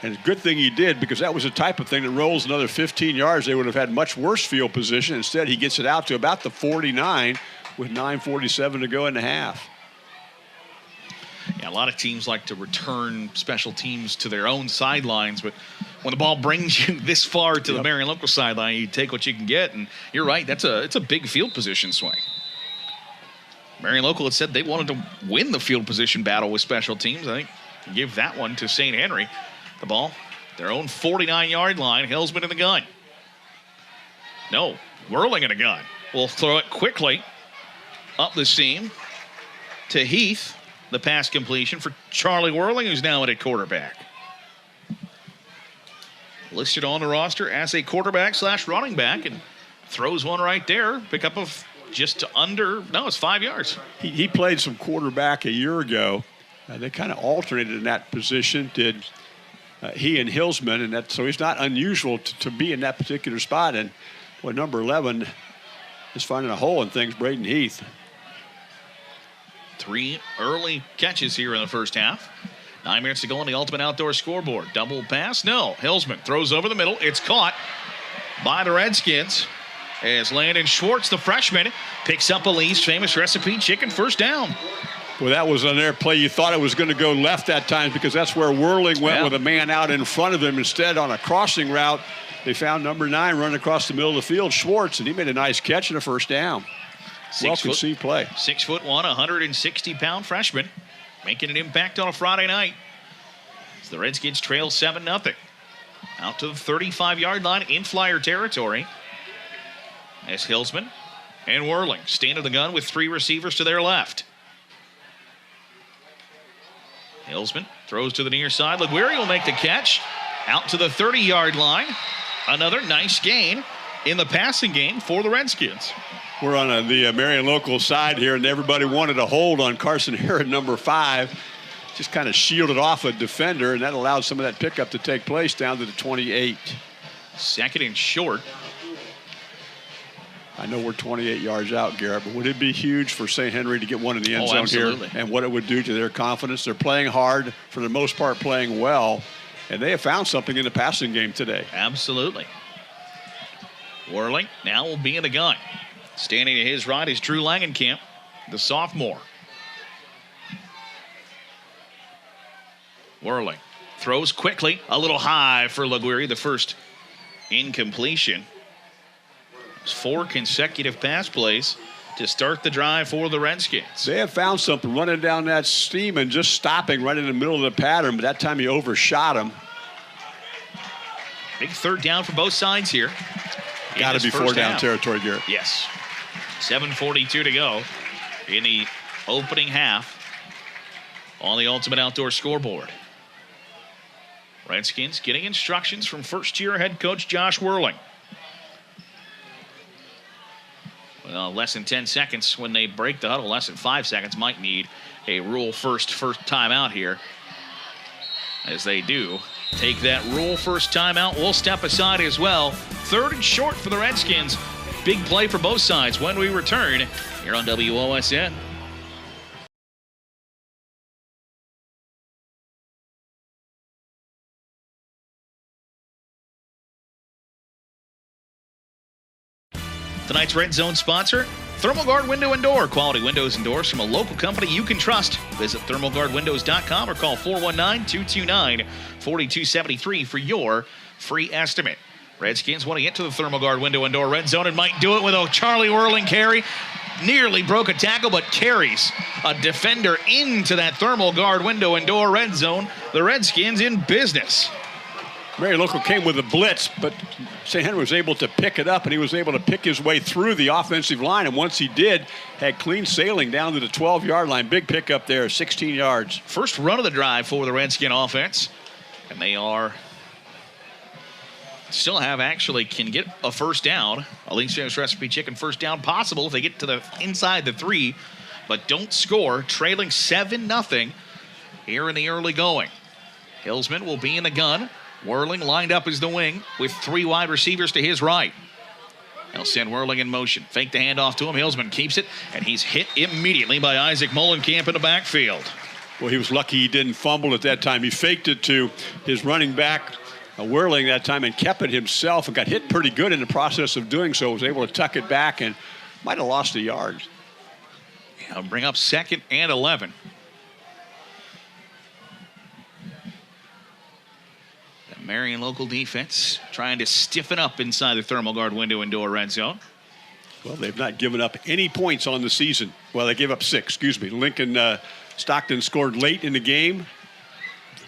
[SPEAKER 2] And it's a good thing he did, because that was the type of thing that rolls another 15 yards. They would have had much worse field position. Instead, he gets it out to about the 49 with 9:47 to go in the half.
[SPEAKER 1] Yeah, a lot of teams like to return special teams to their own sidelines, but when the ball brings you this far to the Marion Local sideline, you take what you can get. And you're right, it's a big field position swing. Marion Local had said they wanted to win the field position battle with special teams. I think give that one to St. Henry. The ball, their own 49-yard line. Hillsman in the gun. No, Whirling in a gun. Will throw it quickly up the seam to Heath. The pass completion for Charlie Whirling, who's now at quarterback. Listed on the roster as a quarterback / running back, and throws one right there. Pickup of just under, no, it's 5 yards.
[SPEAKER 2] He played some quarterback a year ago. They kind of alternated in that position, did he and Hillsman, and so he's not unusual to be in that particular spot. And number 11 is finding a hole in things, Braden Heath.
[SPEAKER 1] 3 early catches here in the first half. 9 minutes to go on the Ultimate Outdoor scoreboard. Double pass, no. Hillsman throws over the middle. It's caught by the Redskins as Landon Schwartz, the freshman, picks up Elise famous recipe chicken first down.
[SPEAKER 2] Well, that was on their play. You thought it was going to go left that time, because that's where Whirling went with a man out in front of him. Instead, on a crossing route, they found number 9 running across the middle of the field, Schwartz, and he made a nice catch and a first down. Well-conceived play.
[SPEAKER 1] 6'1", 160-pound freshman, making an impact on a Friday night. As the Redskins trail 7-0. Out to the 35-yard line in Flyer territory. As Hillsman and Whirling stand at the gun with 3 receivers to their left. Hillsman throws to the near side. Laguerre will make the catch. Out to the 30-yard line. Another nice gain in the passing game for the Redskins.
[SPEAKER 2] We're on the Marion Local side here, and everybody wanted a hold on Carson Herod, number 5. Just kind of shielded off a defender, and that allowed some of that pickup to take place down to the 28.
[SPEAKER 1] 2nd and short.
[SPEAKER 2] I know we're 28 yards out, Garrett, but would it be huge for St. Henry to get one in the end zone here, and what it would do to their confidence? They're playing hard, for the most part playing well, and they have found something in the passing game today.
[SPEAKER 1] Absolutely. Whirling now will be in the gun. Standing to his right is Drew Langenkamp, the sophomore. Whirling throws quickly, a little high for Laguerre, the first incompletion. 4 consecutive pass plays to start the drive for the Redskins.
[SPEAKER 2] They have found something running down that seam and just stopping right in the middle of the pattern, but that time he overshot him.
[SPEAKER 1] Big 3rd down for both sides here.
[SPEAKER 2] Got to be 4 down territory, Garrett.
[SPEAKER 1] Yes. 7:42 to go in the opening half on the Ultimate Outdoor scoreboard. Redskins getting instructions from first-year head coach Josh Whirling. Well, less than 10 seconds when they break the huddle. Less than 5 seconds. Might need a rule first timeout here. As they do. take that rule. First timeout. We'll step aside as well. 3rd and short for the Redskins. Big play for both sides when we return here on WOSN. Tonight's Red Zone sponsor, ThermalGuard Window and Door. Quality windows and doors from a local company you can trust. Visit thermalguardwindows.com or call 419-229-4273 for your free estimate. Redskins want to get to the ThermalGuard Window and Door red zone and might do it with a Charlie Whirling carry. Nearly broke a tackle, but carries a defender into that ThermalGuard Window and Door red zone. The Redskins in business.
[SPEAKER 2] Marion Local came with a blitz, but St. Henry was able to pick it up, and he was able to pick his way through the offensive line. And once he did, had clean sailing down to the 12-yard line. Big pickup there, 16 yards.
[SPEAKER 1] First run of the drive for the Redskin offense. And they can get a first down. Elite Sam's Recipe Chicken first down possible if they get to the inside the 3, but don't score. Trailing 7-0 here in the early going. Hillsman will be in the gun. Whirling lined up as the wing with 3 wide receivers to his right. They'll send Whirling in motion. Fake the handoff to him. Hillsman keeps it, and he's hit immediately by Isaac Mullenkamp in the backfield.
[SPEAKER 2] Well, he was lucky he didn't fumble at that time. He faked it to his running back, Whirling, that time, and kept it himself and got hit pretty good in the process of doing so. Was able to tuck it back and might have lost a yard.
[SPEAKER 1] Yeah, bring up 2nd and 11. Marion Local defense trying to stiffen up inside the ThermalGuard Window and Door red zone.
[SPEAKER 2] Well, they've not given up any points on the season. Well, they gave up 6, excuse me. Lincoln Stockton scored late in the game.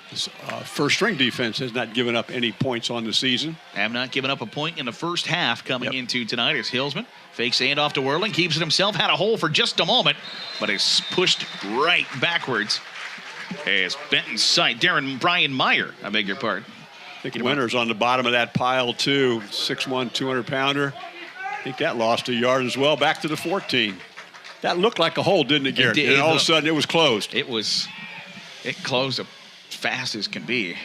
[SPEAKER 2] This, first-string defense has not given up any points on the season.
[SPEAKER 1] Have not given up a point in the first half coming into tonight as Hillsman fakes the handoff to Whirling, keeps it himself, had a hole for just a moment, but is pushed right backwards as Benton's sight. Brian Meyer, I beg your pardon.
[SPEAKER 2] I think Winter's on the bottom of that pile, too. 6'1", 200-pounder. I think that lost a yard as well. Back to the 14. That looked like a hole, didn't it, Garrett? And all of a sudden, it was closed.
[SPEAKER 1] It closed as fast as can be.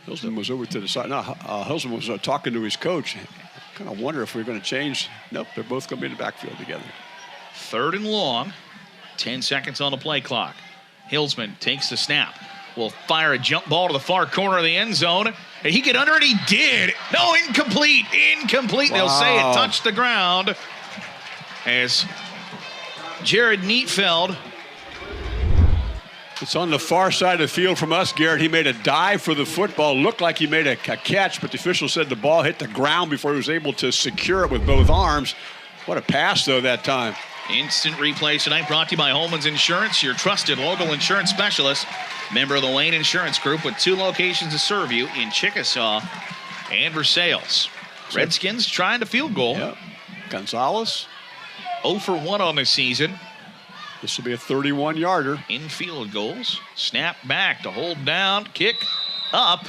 [SPEAKER 2] Hillsman was over to the side. Now, Hillsman was talking to his coach. Kind of wonder if we're going to change. Nope, they're both going to be in the backfield together.
[SPEAKER 1] 3rd and long. 10 seconds on the play clock. Hillsman takes the snap. Will fire a jump ball to the far corner of the end zone. And he get under it. He did. No, incomplete. Incomplete. Wow. They'll say it touched the ground. As Jared Neatfeld.
[SPEAKER 2] It's on the far side of the field from us, Garrett. He made a dive for the football. Looked like he made a catch, but the official said the ball hit the ground before he was able to secure it with both arms. What a pass, though, that time.
[SPEAKER 1] Instant replay tonight brought to you by Holman's Insurance, your trusted local insurance specialist. Member of the Wayne Insurance Group with 2 locations to serve you in Chickasaw and Versailles. Redskins trying to field goal.
[SPEAKER 2] Yep. Gonzalez.
[SPEAKER 1] 0 for 1 on the season.
[SPEAKER 2] This will be a 31-yarder.
[SPEAKER 1] In field goals. Snap back to hold down. Kick up.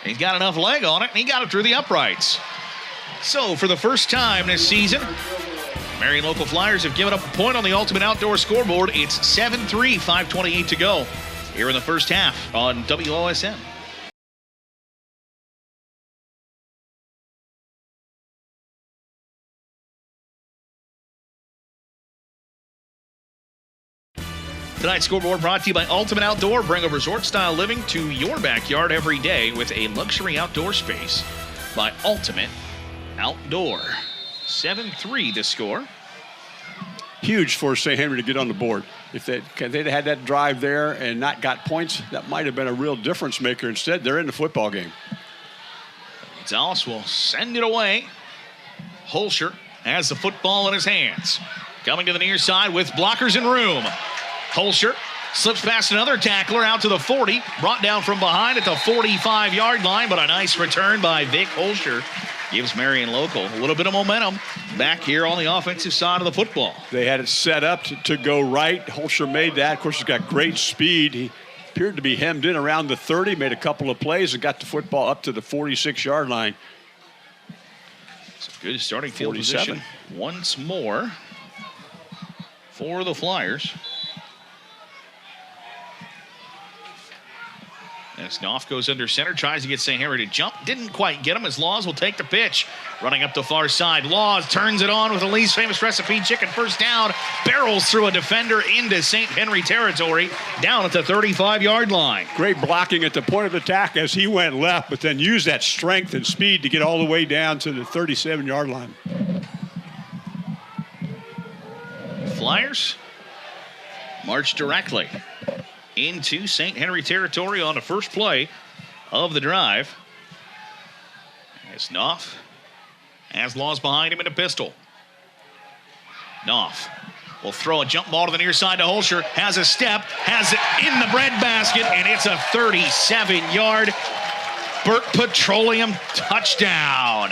[SPEAKER 1] He's got enough leg on it, and he got it through the uprights. So for the first time this season, Marion Local Flyers have given up a point on the Ultimate Outdoor scoreboard. It's 7-3, 5:28 to go here in the first half on WOSN. Tonight's scoreboard brought to you by Ultimate Outdoor. Bring a resort-style living to your backyard every day with a luxury outdoor space by Ultimate Outdoor. 7-3 the score.
[SPEAKER 2] Huge for St. Henry to get on the board. If they'd had that drive there and not got points, that might have been a real difference maker. Instead, they're in the football game.
[SPEAKER 1] Gonzalez will send it away. Holscher has the football in his hands. Coming to the near side with blockers in room. Holscher slips past another tackler out to the 40. Brought down from behind at the 45-yard line, but a nice return by Vic Holscher gives Marion Local a little bit of momentum back here on the offensive side of the football.
[SPEAKER 2] They had it set up to go right. Holscher made that. Of course, he's got great speed. He appeared to be hemmed in around the 30, made a couple of plays, and got the football up to the 46-yard line.
[SPEAKER 1] It's a good starting field position once more for the Flyers. As Knopf goes under center, tries to get St. Henry to jump. Didn't quite get him as Laws will take the pitch. Running up the far side. Laws turns it on with the Lee's famous recipe chicken. First down. Barrels through a defender into St. Henry territory. Down at the 35-yard line.
[SPEAKER 2] Great blocking at the point of attack as he went left, but then used that strength and speed to get all the way down to the 37-yard line.
[SPEAKER 1] Flyers march directly into St. Henry territory on the first play of the drive. As Knopf has Laws behind him in a pistol. Knopf will throw a jump ball to the near side to Holscher. Has a step, has it in the breadbasket, and it's a 37-yard Burt Petroleum touchdown.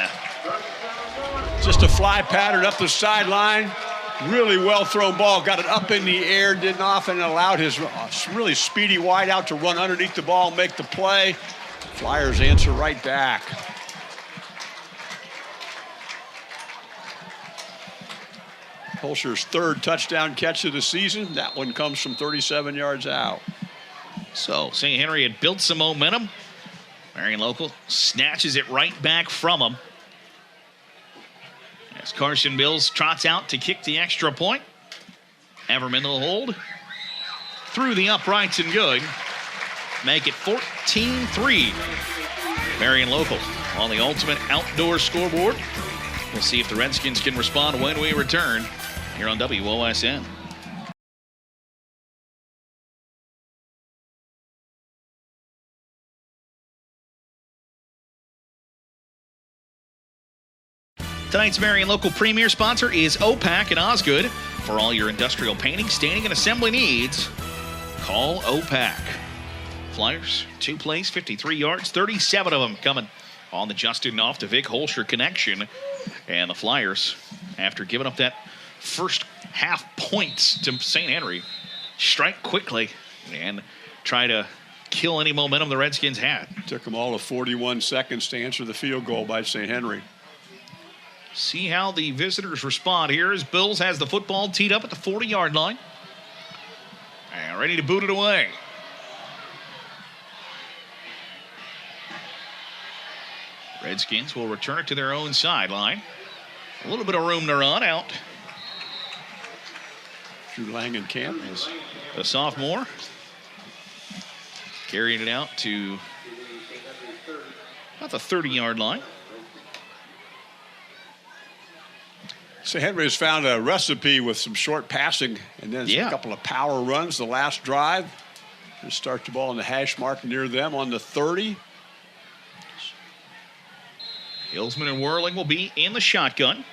[SPEAKER 2] Just a fly pattern up the sideline. Really well thrown ball. Got it up in the air, didn't often allowed his really speedy wideout to run underneath the ball and make the play. Flyers answer right back. Holscher's third touchdown catch of the season. That one comes from 37 yards out.
[SPEAKER 1] So St. Henry had built some momentum. Marion Local snatches it right back from him. As Carson Mills trots out to kick the extra point. Everman will hold. Through the uprights and good. Make it 14-3. Marion Local on the ultimate outdoor scoreboard. We'll see if the Redskins can respond when we return here on WOSN. Tonight's Marion Local premier sponsor is OPAC and Osgood. For all your industrial painting, staining, and assembly needs, call OPAC. Flyers, 2 plays, 53 yards, 37 of them coming on the Justin Knopf to Vic Holscher connection. And the Flyers, after giving up that first half points to St. Henry, strike quickly and try to kill any momentum the Redskins had.
[SPEAKER 2] Took them all of 41 seconds to answer the field goal by St. Henry.
[SPEAKER 1] See how the visitors respond here as Bills has the football teed up at the 40-yard line. And ready to boot it away. Redskins will return it to their own sideline. A little bit of room to run out.
[SPEAKER 2] Drew Langenkamp
[SPEAKER 1] is a sophomore. Carrying it out to about the 30-yard line.
[SPEAKER 2] St. Henry has found a recipe with some short passing and then a couple of power runs the last drive. And start the ball in the hash mark near them on the 30.
[SPEAKER 1] Hillsman and Whirling will be in the shotgun.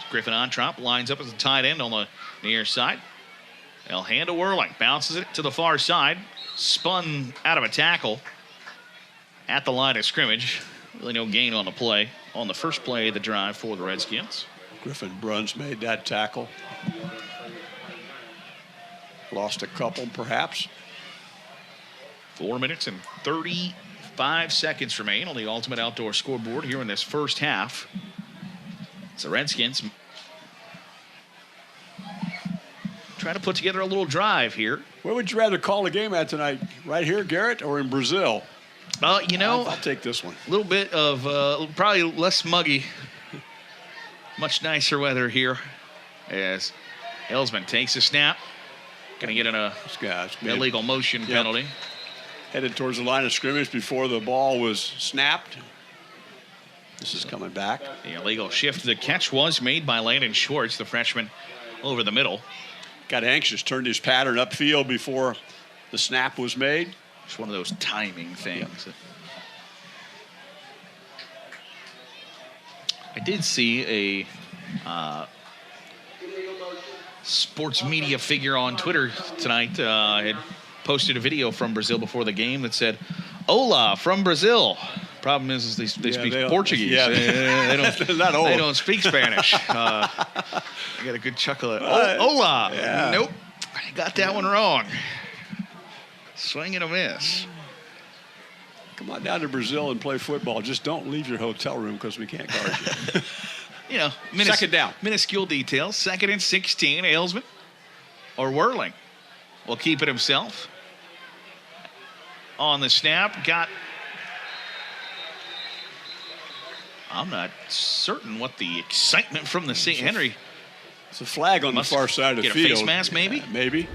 [SPEAKER 1] Griffin Ontrop lines up as a tight end on the near side. They'll hand to Whirling. Bounces it to the far side. Spun out of a tackle at the line of scrimmage. Really no gain on the play. On the first play of the drive for the Redskins.
[SPEAKER 2] Griffin Bruns made that tackle. Lost a couple, perhaps.
[SPEAKER 1] 4 minutes and 35 seconds remain on the ultimate outdoor scoreboard here in this first half. So Redskins trying to put together a little drive here.
[SPEAKER 2] Where would you rather call the game at tonight? Right here, Garrett, or in Brazil?
[SPEAKER 1] You know,
[SPEAKER 2] I'll take this one.
[SPEAKER 1] A little bit of probably less muggy. Much nicer weather here as Hillsman takes a snap. Going to get in a illegal motion penalty.
[SPEAKER 2] Headed towards the line of scrimmage before the ball was snapped. This is coming back.
[SPEAKER 1] The illegal shift. The catch was made by Landon Schwartz, the freshman, over the middle.
[SPEAKER 2] Got anxious, turned his pattern upfield before the snap was made.
[SPEAKER 1] It's one of those timing things. I did see a sports media figure on Twitter tonight. Had posted a video from Brazil before the game that said, "Hola from Brazil." Problem is they speak Portuguese.
[SPEAKER 2] Yeah,
[SPEAKER 1] they don't speak Spanish. I got a good chuckle at hola.
[SPEAKER 2] Yeah.
[SPEAKER 1] Nope, I got that one wrong. Swing and a miss.
[SPEAKER 2] Come on down to Brazil and play football. Just don't leave your hotel room because we can't guard you.
[SPEAKER 1] You know,
[SPEAKER 2] second down.
[SPEAKER 1] Minuscule details. 2nd and 16. Aylesman or Whirling will keep it himself. on the snap. I'm not certain what the excitement from the St. Henry.
[SPEAKER 2] It's a flag on the far side of the field.
[SPEAKER 1] Get a face mask, maybe?
[SPEAKER 2] Maybe.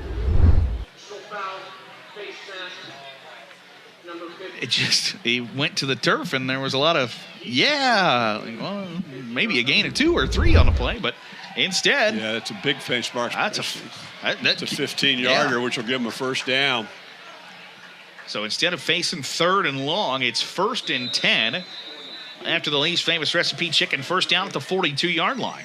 [SPEAKER 1] He went to the turf, and there was a lot of, well, maybe a gain of 2 or 3 on the play, but instead.
[SPEAKER 2] Yeah, it's a big face mask.
[SPEAKER 1] That's a
[SPEAKER 2] 15-yarder, which will give him a first down.
[SPEAKER 1] So instead of facing 3rd and long, it's 1st and 10 after the Lee's famous recipe chicken first down at the 42-yard line.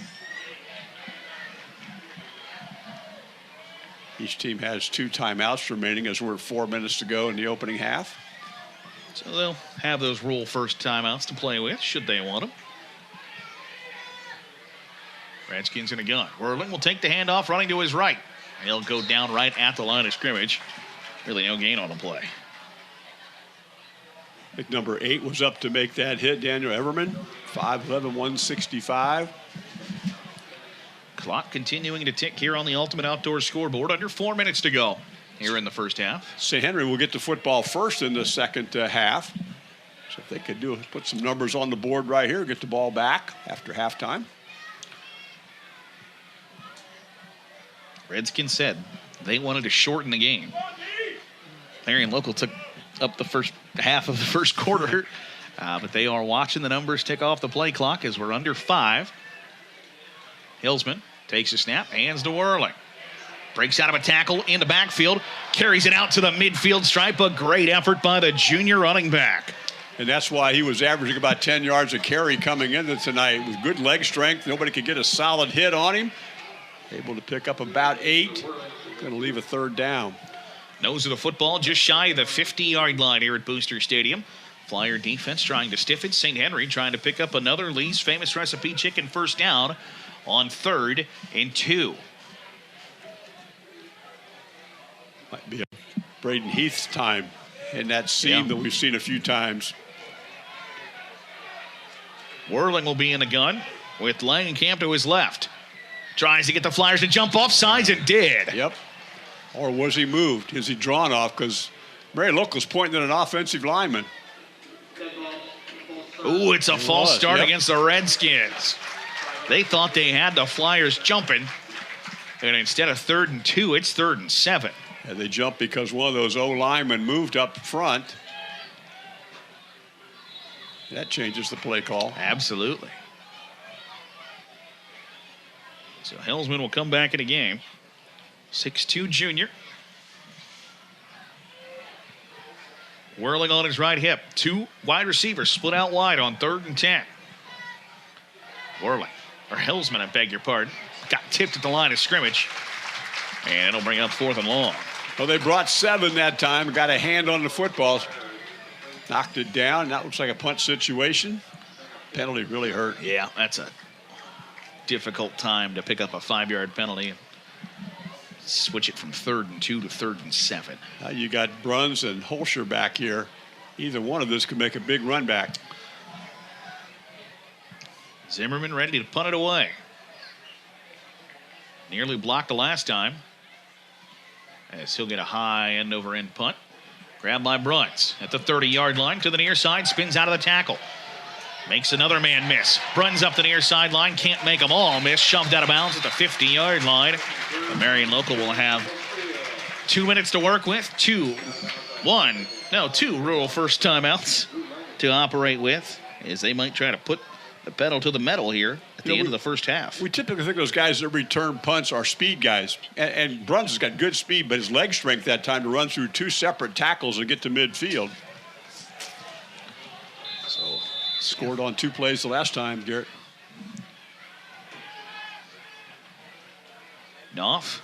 [SPEAKER 2] Each team has 2 timeouts remaining as we're 4 minutes to go in the opening half.
[SPEAKER 1] So they'll have those rule first timeouts to play with, should they want them. Redskins in a gun. Whirling will take the handoff, running to his right. He'll go down right at the line of scrimmage. Really no gain on the play.
[SPEAKER 2] I think number 8 was up to make that hit, Daniel Everman. 5'11", 165.
[SPEAKER 1] Clock continuing to tick here on the Ultimate Outdoors scoreboard. Under 4 minutes to go here in the first half.
[SPEAKER 2] St. Henry will get the football first in the second half. So if they could put some numbers on the board right here, get the ball back after halftime.
[SPEAKER 1] Redskins said they wanted to shorten the game. Marion Local took up the first half of the first quarter, but they are watching the numbers tick off the play clock as we're under 5. Hillsman takes a snap, hands to Whirling. Breaks out of a tackle in the backfield, carries it out to the midfield stripe. A great effort by the junior running back.
[SPEAKER 2] And that's why he was averaging about 10 yards a carry coming into tonight with good leg strength. Nobody could get a solid hit on him. Able to pick up about 8. Going to leave a 3rd down.
[SPEAKER 1] Nose of the football just shy of the 50-yard line here at Booster Stadium. Flyer defense trying to stiffen. St. Henry trying to pick up another Lee's famous recipe chicken first down on 3rd and 2.
[SPEAKER 2] Might be a Braden Heath's time in that seam that we've seen a few times.
[SPEAKER 1] Whirling will be in the gun with Langenkamp to his left. Tries to get the Flyers to jump off sides and did.
[SPEAKER 2] Yep. Or was he moved? Is he drawn off? Because Marion Local's pointing at an offensive lineman.
[SPEAKER 1] Ooh, it's a false start against the Redskins. They thought they had the Flyers jumping. And instead of 3rd and 2, it's 3rd and 7.
[SPEAKER 2] And they jumped because one of those O-linemen moved up front. That changes the play call.
[SPEAKER 1] Absolutely. So Hillsman will come back in the game. 6'2" junior. Whirling on his right hip. 2 wide receivers split out wide on 3rd and 10. Hillsman, I beg your pardon. Got tipped at the line of scrimmage. And it'll bring up 4th and long.
[SPEAKER 2] Well, they brought 7 that time. Got a hand on the football. Knocked it down. That looks like a punt situation. Penalty really hurt.
[SPEAKER 1] Yeah, that's a difficult time to pick up a 5-yard penalty. Switch it from 3rd and 2 to 3rd and 7.
[SPEAKER 2] You got Bruns and Holscher back here. Either one of this could make a big run back.
[SPEAKER 1] Zimmerman ready to punt it away. Nearly blocked the last time. As he'll get a high end-over-end punt. Grabbed by Bruns at the 30-yard line to the near side. Spins out of the tackle. Makes another man miss. Bruns up the near sideline. Can't make them all miss. Shoved out of bounds at the 50-yard line. The Marion Local will have 2 minutes to work with. 2 rural first timeouts to operate with, as they might try to put the pedal to the metal here at the end of the first half.
[SPEAKER 2] We typically think those guys that return punts are speed guys. And Bruns has got good speed, but his leg strength that time to run through 2 separate tackles and get to midfield. So scored on 2 plays the last time, Garrett.
[SPEAKER 1] Knopf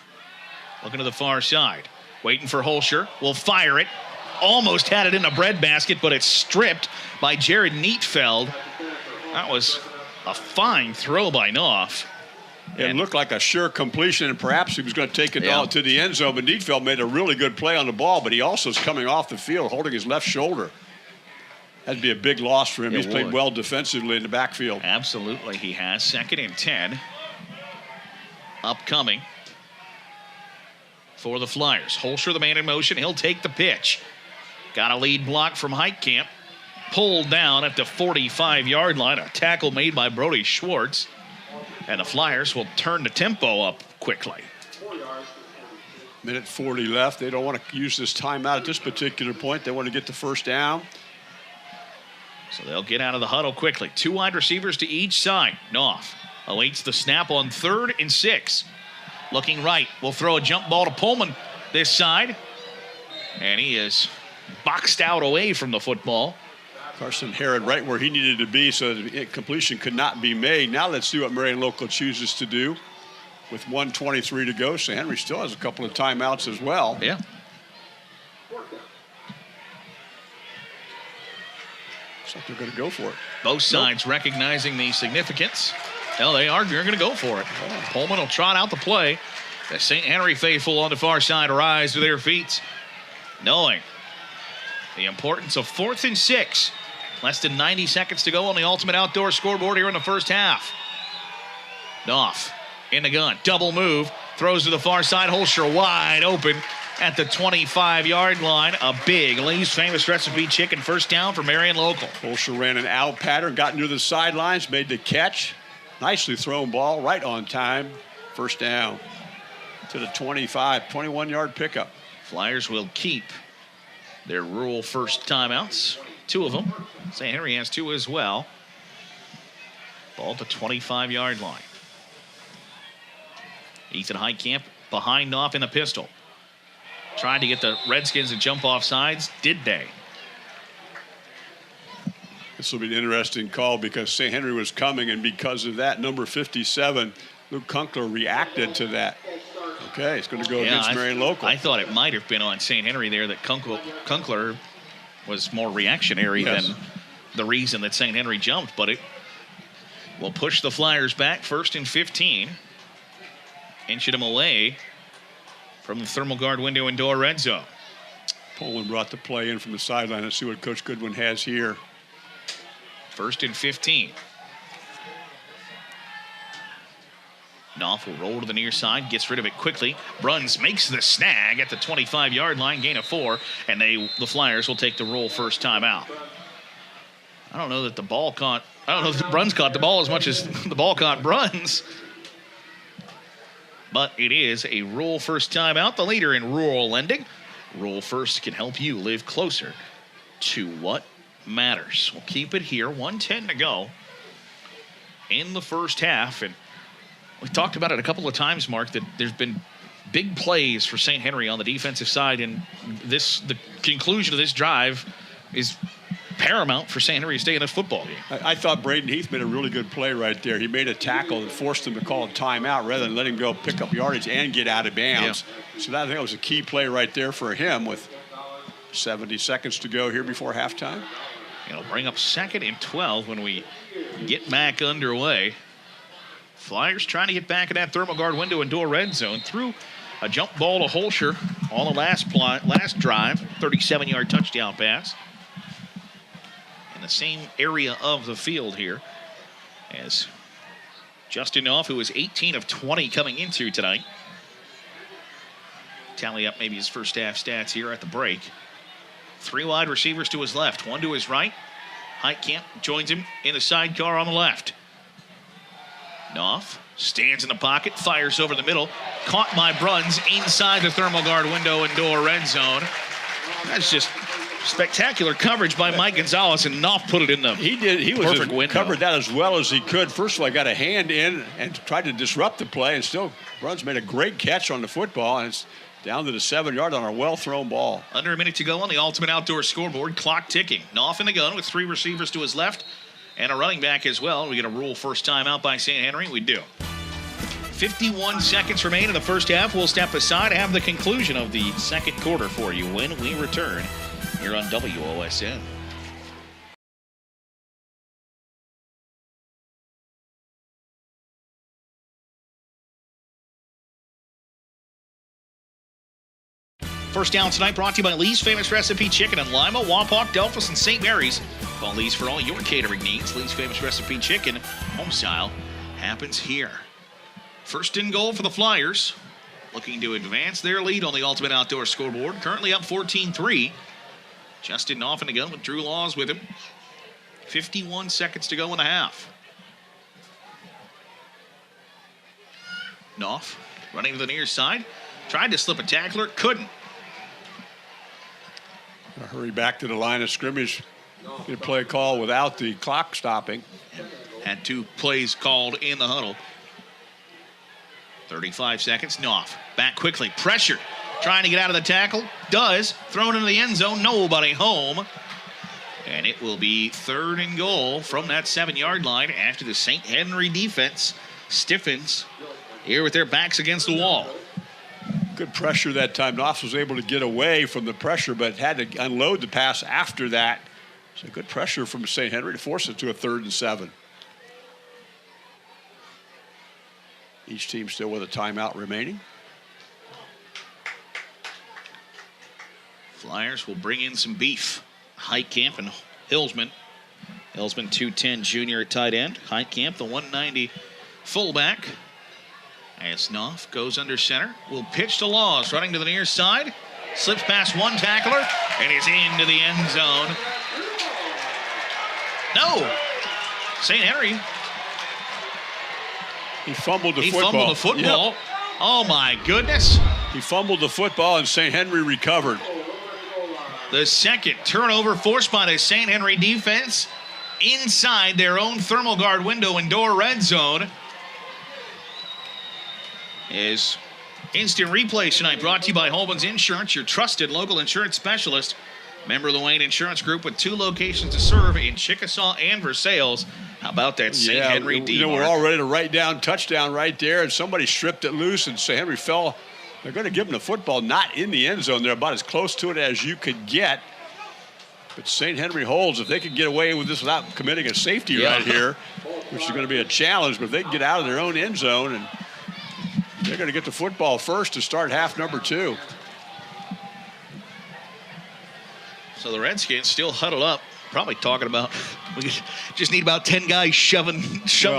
[SPEAKER 1] looking to the far side. Waiting for Holscher. Will fire it. Almost had it in a breadbasket, but it's stripped by Jared Neatfeld. That was a fine throw by Knopf.
[SPEAKER 2] It looked like a sure completion, and perhaps he was going to take it out to the end zone, but Neatfeld made a really good play on the ball, but he also is coming off the field holding his left shoulder. That'd be a big loss for him. He's played well defensively in the backfield.
[SPEAKER 1] Absolutely, he has. 2nd and 10. Upcoming for the Flyers. Holscher, the man in motion. He'll take the pitch. Got a lead block from Heitkamp. Pulled down at the 45-yard line. A tackle made by Brody Schwartz. And the Flyers will turn the tempo up quickly.
[SPEAKER 2] Minute 40 left. They don't want to use this timeout at this particular point. They want to get the first down.
[SPEAKER 1] So they'll get out of the huddle quickly. 2 wide receivers to each side. Knopf awaits the snap on 3rd and 6. Looking right. Will throw a jump ball to Pullman this side. And he is boxed out away from the football.
[SPEAKER 2] Carson Herod right where he needed to be so that completion could not be made. Now let's see what Marion Local chooses to do. With 1:23 to go, St. Henry still has a couple of timeouts as well.
[SPEAKER 1] Yeah.
[SPEAKER 2] Looks like they're going to go for it.
[SPEAKER 1] Both sides recognizing the significance. Hell, they are going to go for it. Pullman will trot out the play. The St. Henry faithful on the far side rise to their feet, knowing the importance of 4th and 6. Less than 90 seconds to go on the Ultimate Outdoor scoreboard here in the first half. Knopf in the gun, double move, throws to the far side. Holscher wide open at the 25-yard line. A big Lee's Famous Recipe Chicken first down for Marion Local.
[SPEAKER 2] Holscher ran an out pattern, got into the sidelines, made the catch. Nicely thrown ball, right on time. First down to the 25, 21-yard pickup.
[SPEAKER 1] Flyers will keep their rural first timeouts. 2 of them. St. Henry has 2 as well. Ball at the 25-yard line. Ethan Heitkamp behind off in the pistol. Trying to get the Redskins to jump off sides. Did they?
[SPEAKER 2] This will be an interesting call because St. Henry was coming, and because of that, number 57, Luke Kunkler, reacted to that. Okay, it's going to go against Marion Local.
[SPEAKER 1] I thought it might have been on St. Henry there that Kunkler was more reactionary than the reason that St. Henry jumped, but it will push the Flyers back 1st and 15. Inching them away from the thermal guard window and door red zone.
[SPEAKER 2] Poland brought the play in from the sideline. Let's see what Coach Goodwin has here.
[SPEAKER 1] 1st and 15. Knopf will roll to the near side, gets rid of it quickly. Bruns makes the snag at the 25-yard line, gain of 4, and the Flyers will take the roll first time out. I don't know that Bruns caught the ball as much as the ball caught Bruns. But it is a rural first time out, the leader in rural lending. Rural First can help you live closer to what matters. We'll keep it here, 1:10 to go in the first half. And we talked about it a couple of times, Mark, that there's been big plays for St. Henry on the defensive side, and the conclusion of this drive is paramount for St. Henry to stay in this football game.
[SPEAKER 2] I thought Braden Heath made a really good play right there. He made a tackle that forced him to call a timeout rather than let him go pick up yardage and get out of bounds. Yeah. So I think that was a key play right there for him with 70 seconds to go here before halftime.
[SPEAKER 1] It'll bring up 2nd and 12 when we get back underway. Flyers trying to get back in that thermal guard window and door red zone. Threw a jump ball to Holscher on the last drive, 37-yard touchdown pass. In the same area of the field here as Justin Knopf, who was 18 of 20 coming into tonight. Tally up maybe his first half stats here at the break. 3 wide receivers to his left, 1 to his right. Heitkamp joins him in the sidecar on the left. Knopf stands in the pocket, fires over the middle. Caught by Bruns inside the thermal guard window and door red zone. That's just spectacular coverage by Mike Gonzalez, and Knopf put it in the perfect window.
[SPEAKER 2] Covered that as well as he could. First of all, got a hand in and tried to disrupt the play, and still Bruns made a great catch on the football, and it's down to the 7-yard on a well-thrown ball.
[SPEAKER 1] Under a minute to go on the Ultimate Outdoor scoreboard. Clock ticking. Knopf in the gun with 3 receivers to his left and a running back as well. We get a rule first time out by St. Henry. We do. 51 seconds remain in the first half. We'll step aside and have the conclusion of the second quarter for you when we return here on WOSN. First down tonight brought to you by Lee's Famous Recipe Chicken in Lima, Wapak, Delphos, and St. Mary's. Call Lee's for all your catering needs. Lee's Famous Recipe Chicken, home style, happens here. First and goal for the Flyers, looking to advance their lead on the Ultimate Outdoor scoreboard. Currently up 14-3 Justin off in the gun with Drew Laws with him. 51 seconds to go in the half. Knopf running to the near side. Tried to slip a tackler, couldn't.
[SPEAKER 2] Hurry back to the line of scrimmage. Get a play call without the clock stopping.
[SPEAKER 1] Had 2 plays called in the huddle. 35 seconds. Knopf back quickly. Pressure. Trying to get out of the tackle. Does. Thrown into the end zone. Nobody home. And it will be 3rd and goal from that 7-yard line after the St. Henry defense stiffens here with their backs against the wall.
[SPEAKER 2] Good pressure that time. Knopf was able to get away from the pressure, but had to unload the pass after that. So good pressure from St. Henry to force it to a 3rd and 7. Each team still with a timeout remaining.
[SPEAKER 1] Flyers will bring in some beef. Heitkamp and Hillsman. Hillsman, 210 junior at tight end. Heitkamp, the 190 fullback. As Knopf goes under center. Will pitch to Laws, running to the near side. Slips past one tackler and is into the end zone. No. St. Henry.
[SPEAKER 2] He fumbled the football.
[SPEAKER 1] He fumbled the football.
[SPEAKER 2] Yep.
[SPEAKER 1] Oh, my goodness.
[SPEAKER 2] He fumbled the football, and St. Henry recovered.
[SPEAKER 1] The second turnover forced by the St. Henry defense inside their own thermal guard window and door red zone. Is instant replay tonight brought to you by Holman's Insurance, your trusted local insurance specialist. Member of the Wayne Insurance Group with 2 locations to serve in Chickasaw and Versailles. How about that St. Henry D?
[SPEAKER 2] We're all ready to write down touchdown right there, and somebody stripped it loose, and St. Henry fell. They're going to give him the football, not in the end zone. They're about as close to it as you could get. But St. Henry holds. If they could get away with this without committing a safety right here, which is going to be a challenge, but if they can get out of their own end zone, and they're going to get the football first to start half number 2.
[SPEAKER 1] So the Redskins still huddled up, probably talking about we just need about 10 guys shoving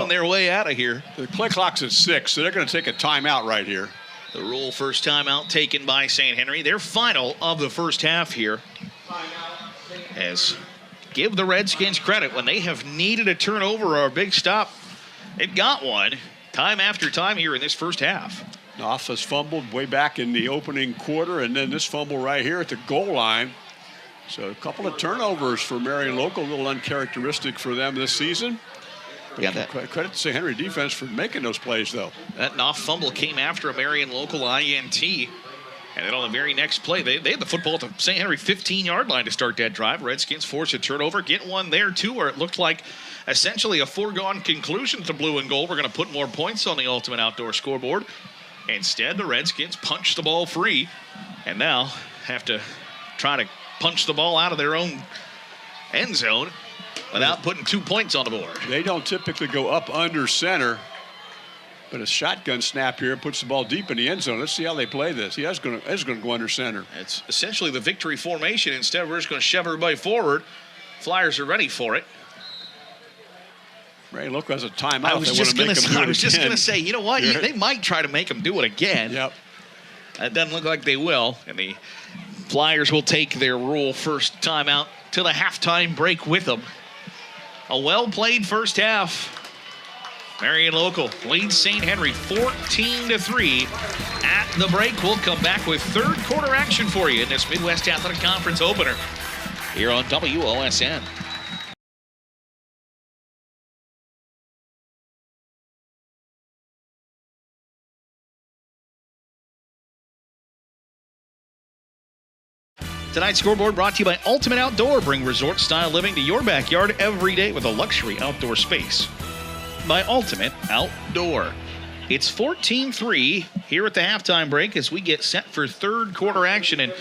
[SPEAKER 1] their way out of here.
[SPEAKER 2] The play clock's at 6, so they're going to take a timeout right here.
[SPEAKER 1] The rule first timeout taken by St. Henry. Their final of the first half here. As give the Redskins credit when they have needed a turnover or a big stop. It got one time after time here in this first half.
[SPEAKER 2] Knopf has fumbled way back in the opening quarter, and then this fumble right here at the goal line. So a couple of turnovers for Marion Local, a little uncharacteristic for them this season.
[SPEAKER 1] Yeah, that
[SPEAKER 2] credit to St. Henry defense for making those plays, though.
[SPEAKER 1] That Knopf fumble came after a Marion Local INT. And then on the very next play, they had the football at the St. Henry 15-yard line to start that drive. Redskins force a turnover, get one there, too, where it looked like essentially a foregone conclusion to blue and gold. We're going to put more points on the Ultimate Outdoor scoreboard. Instead, the Redskins punch the ball free and now have to try to punch the ball out of their own end zone without putting 2 points on the board.
[SPEAKER 2] They don't typically go up under center, but a shotgun snap here puts the ball deep in the end zone. Let's see how they play this. He is going to go under center.
[SPEAKER 1] It's essentially the victory formation. Instead, we're just going to shove everybody forward. Flyers are ready for it.
[SPEAKER 2] Ray, look, has a timeout.
[SPEAKER 1] I was just going to say, you know what? They might try to make them do it again.
[SPEAKER 2] Yep.
[SPEAKER 1] It doesn't look like they will. And the Flyers will take their rule first timeout to the halftime break with them. A well-played first half. Marion Local leads St. Henry 14-3. At the break, we'll come back with third quarter action for you in this Midwest Athletic Conference opener here on WOSN. Tonight's scoreboard brought to you by Ultimate Outdoor. Bring resort-style living to your backyard every day with a luxury outdoor space. By Ultimate Outdoor. It's 14-3 here at the halftime break as we get set for third quarter action. And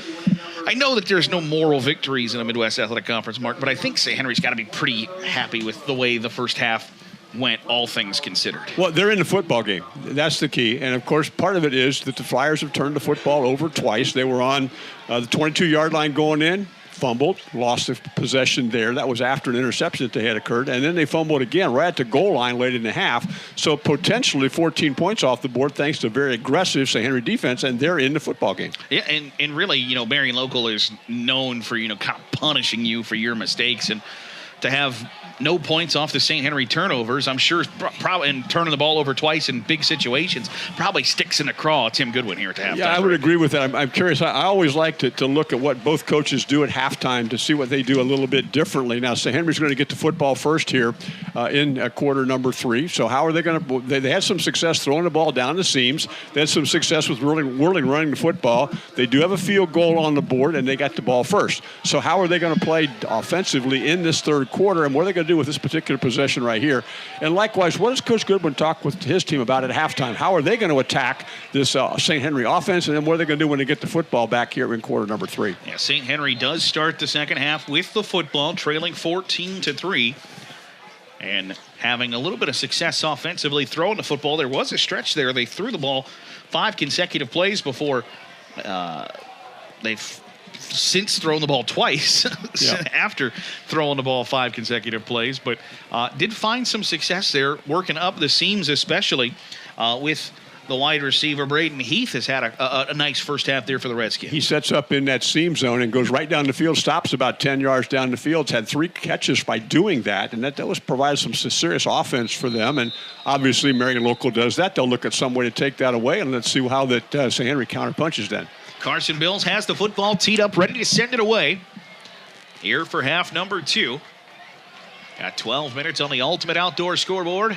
[SPEAKER 1] I know that there's no moral victories in the Midwest Athletic Conference, Mark, but I think St. Henry's got to be pretty happy with the way the first half went, all things considered.
[SPEAKER 2] Well, they're in the football game. That's the key. And, of course, part of it is that the Flyers have turned the football over twice. They were on the 22-yard line going in, fumbled, lost the possession there. That was after an interception that they had occurred. And then they fumbled again right at the goal line late in the half. So potentially 14 points off the board thanks to very aggressive St. Henry defense, and they're in the football game.
[SPEAKER 1] Yeah, and really, Marion Local is known for, kind of punishing you for your mistakes. And to have no points off the St. Henry turnovers, I'm sure, probably, and turning the ball over twice in big situations, probably sticks in the craw of Tim Goodwin here at halftime.
[SPEAKER 2] Yeah, I would agree with that. I'm curious. I always like to look at what both coaches do at halftime to see what they do a little bit differently. Now, St. Henry's going to get the football first here in quarter number 3. So how are they going to – they had some success throwing the ball down the seams. They had some success with Whirling running the football. They do have a field goal on the board, and they got the ball first. So how are they going to play offensively in this third quarter, and what are they going to do with this particular possession right here? And likewise, what does Coach Goodwin talk with his team about at halftime? How are they going to attack this St. Henry offense, and then what are they going to do when they get the football back here in quarter number 3?
[SPEAKER 1] Yeah, St. Henry does start the second half with the football, trailing 14-3, and having a little bit of success offensively throwing the football. There was a stretch there. They threw the ball 5 consecutive plays before they've since thrown the ball twice after throwing the ball 5 consecutive plays, but did find some success there working up the seams, especially with the wide receiver. Braden Heath has had a nice first half there for the Redskins.
[SPEAKER 2] He sets up in that seam zone and goes right down the field, stops about 10 yards down the field. He's had 3 catches by doing that, and that was provided some serious offense for them. And obviously Marion Local does that. They'll look at some way to take that away, and let's see how that St. Henry counterpunches then.
[SPEAKER 1] Carson Bills has the football teed up, ready to send it away here for half number 2. Got 12 minutes on the Ultimate Outdoor scoreboard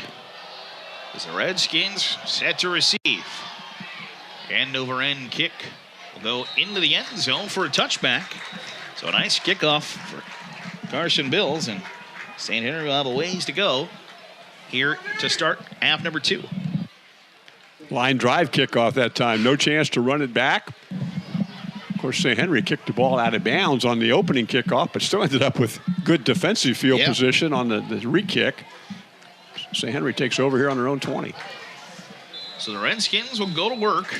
[SPEAKER 1] as the Redskins set to receive. End-over-end kick will go into the end zone for a touchback. So a nice kickoff for Carson Bills, and St. Henry will have a ways to go here to start half number 2.
[SPEAKER 2] Line drive kickoff that time. No chance to run it back. Of course, St. Henry kicked the ball out of bounds on the opening kickoff, but still ended up with good defensive field position on the re-kick. St. Henry takes over here on their own 20.
[SPEAKER 1] So the Redskins will go to work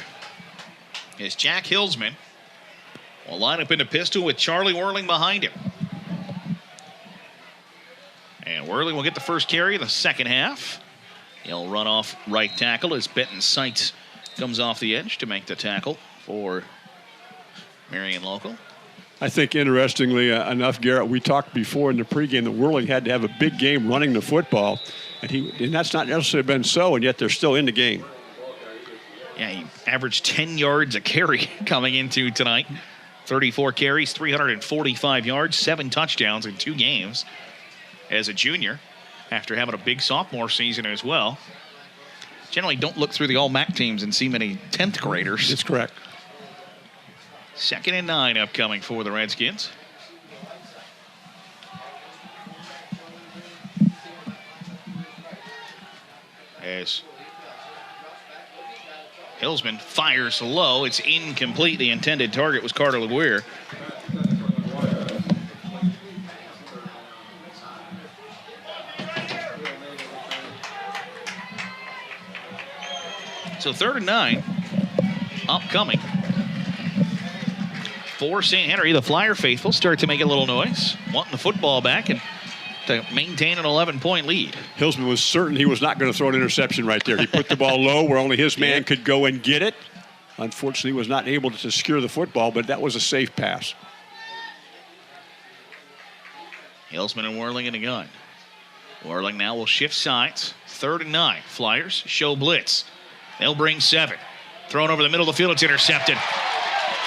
[SPEAKER 1] as Jack Hilsman will line up in the pistol with Charlie Whirling behind him. And Whirling will get the first carry in the second half. He'll run off right tackle as Benton Seitz comes off the edge to make the tackle for Marion Local.
[SPEAKER 2] I think interestingly enough, Garrett, we talked before in the pregame that Whirling had to have a big game running the football, and that's not necessarily been so, and yet they're still in the game.
[SPEAKER 1] Yeah, he averaged 10 yards a carry coming into tonight. 34 carries, 345 yards, 7 touchdowns in 2 games as a junior after having a big sophomore season as well. Generally don't look through the all-MAC teams and see many 10th graders.
[SPEAKER 2] That's correct.
[SPEAKER 1] 2nd and 9 upcoming for the Redskins. As Hilsman fires low, it's incomplete. The intended target was Carter LaGuerre. So 3rd and 9 upcoming for St. Henry. The Flyer faithful start to make a little noise, wanting the football back and to maintain an 11-point lead.
[SPEAKER 2] Hilsman was certain he was not going to throw an interception right there. He put the ball low where only his man could go and get it. Unfortunately, he was not able to secure the football, but that was a safe pass.
[SPEAKER 1] Hilsman and Whirling in the gun. Whirling now will shift sides. 3rd and 9. Flyers show blitz. They'll bring 7. Thrown over the middle of the field. It's intercepted.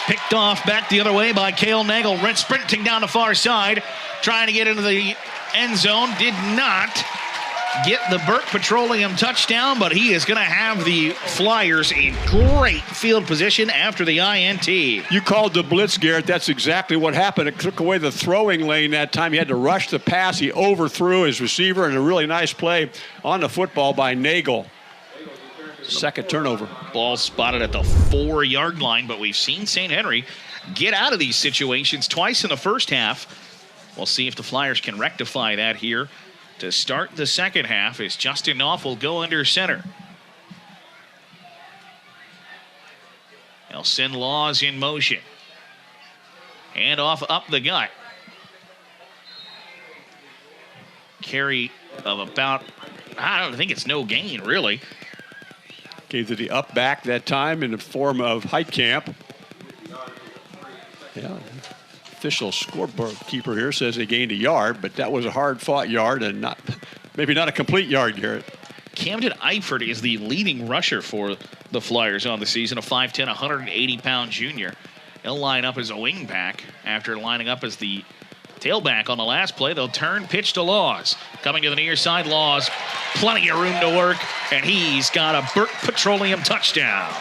[SPEAKER 1] Picked off back the other way by Cale Nagel. Sprinting down the far side. Trying to get into the end zone. Did not get the Burke Petroleum touchdown, but he is going to have the Flyers in great field position after the INT.
[SPEAKER 2] You called the blitz, Garrett. That's exactly what happened. It took away the throwing lane that time. He had to rush the pass. He overthrew his receiver, and a really nice play on the football by Nagel. Second turnover.
[SPEAKER 1] Ball spotted at the 4-yard line, but we've seen St. Henry get out of these situations twice in the first half. We'll see if the Flyers can rectify that here to start the second half as Justin Knopf will go under center. They'll send Laws in motion. Hand off up the gut. carry of about, I don't think it's no gain, really.
[SPEAKER 2] Gave to the up back that time in the form of Heitkamp. Yeah. Official scoreboard keeper here says they gained a yard, but that was a hard-fought yard and maybe not a complete yard, Garrett.
[SPEAKER 1] Camden Eifert is the leading rusher for the Flyers on the season, a 5'10", 180-pound junior. He'll line up as a wing back after lining up as the tailback on the last play. They'll turn, pitch to Laws. Coming to the near side, Laws, plenty of room to work, and he's got a Burke Petroleum touchdown.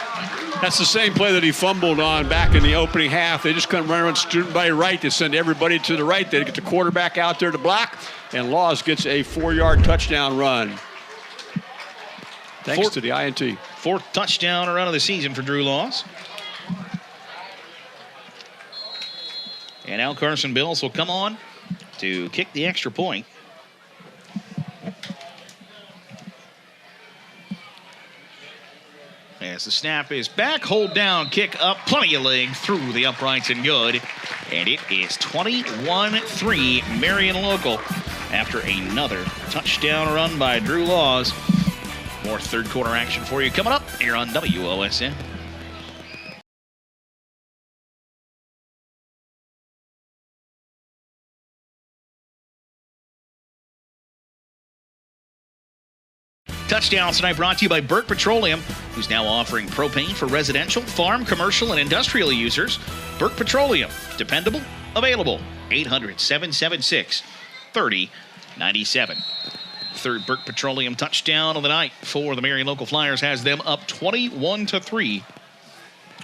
[SPEAKER 2] That's the same play that he fumbled on back in the opening half. They just couldn't run around student by right. They send everybody to the right. They get the quarterback out there to block, and Laws gets a 4-yard touchdown run. Thanks to the INT.
[SPEAKER 1] Fourth touchdown run of the season for Drew Laws. And now Carson Bills will come on to kick the extra point. As the snap is back, hold down, kick up, plenty of leg through the uprights and good. And it is 21-3 Marion Local after another touchdown run by Drew Laws. More third quarter action for you coming up here on WOSN. Touchdowns tonight brought to you by Burke Petroleum, who's now offering propane for residential, farm, commercial, and industrial users. Burke Petroleum, dependable, available. 800-776-3097. Third Burke Petroleum touchdown of the night for the Marion Local Flyers has them up 21-3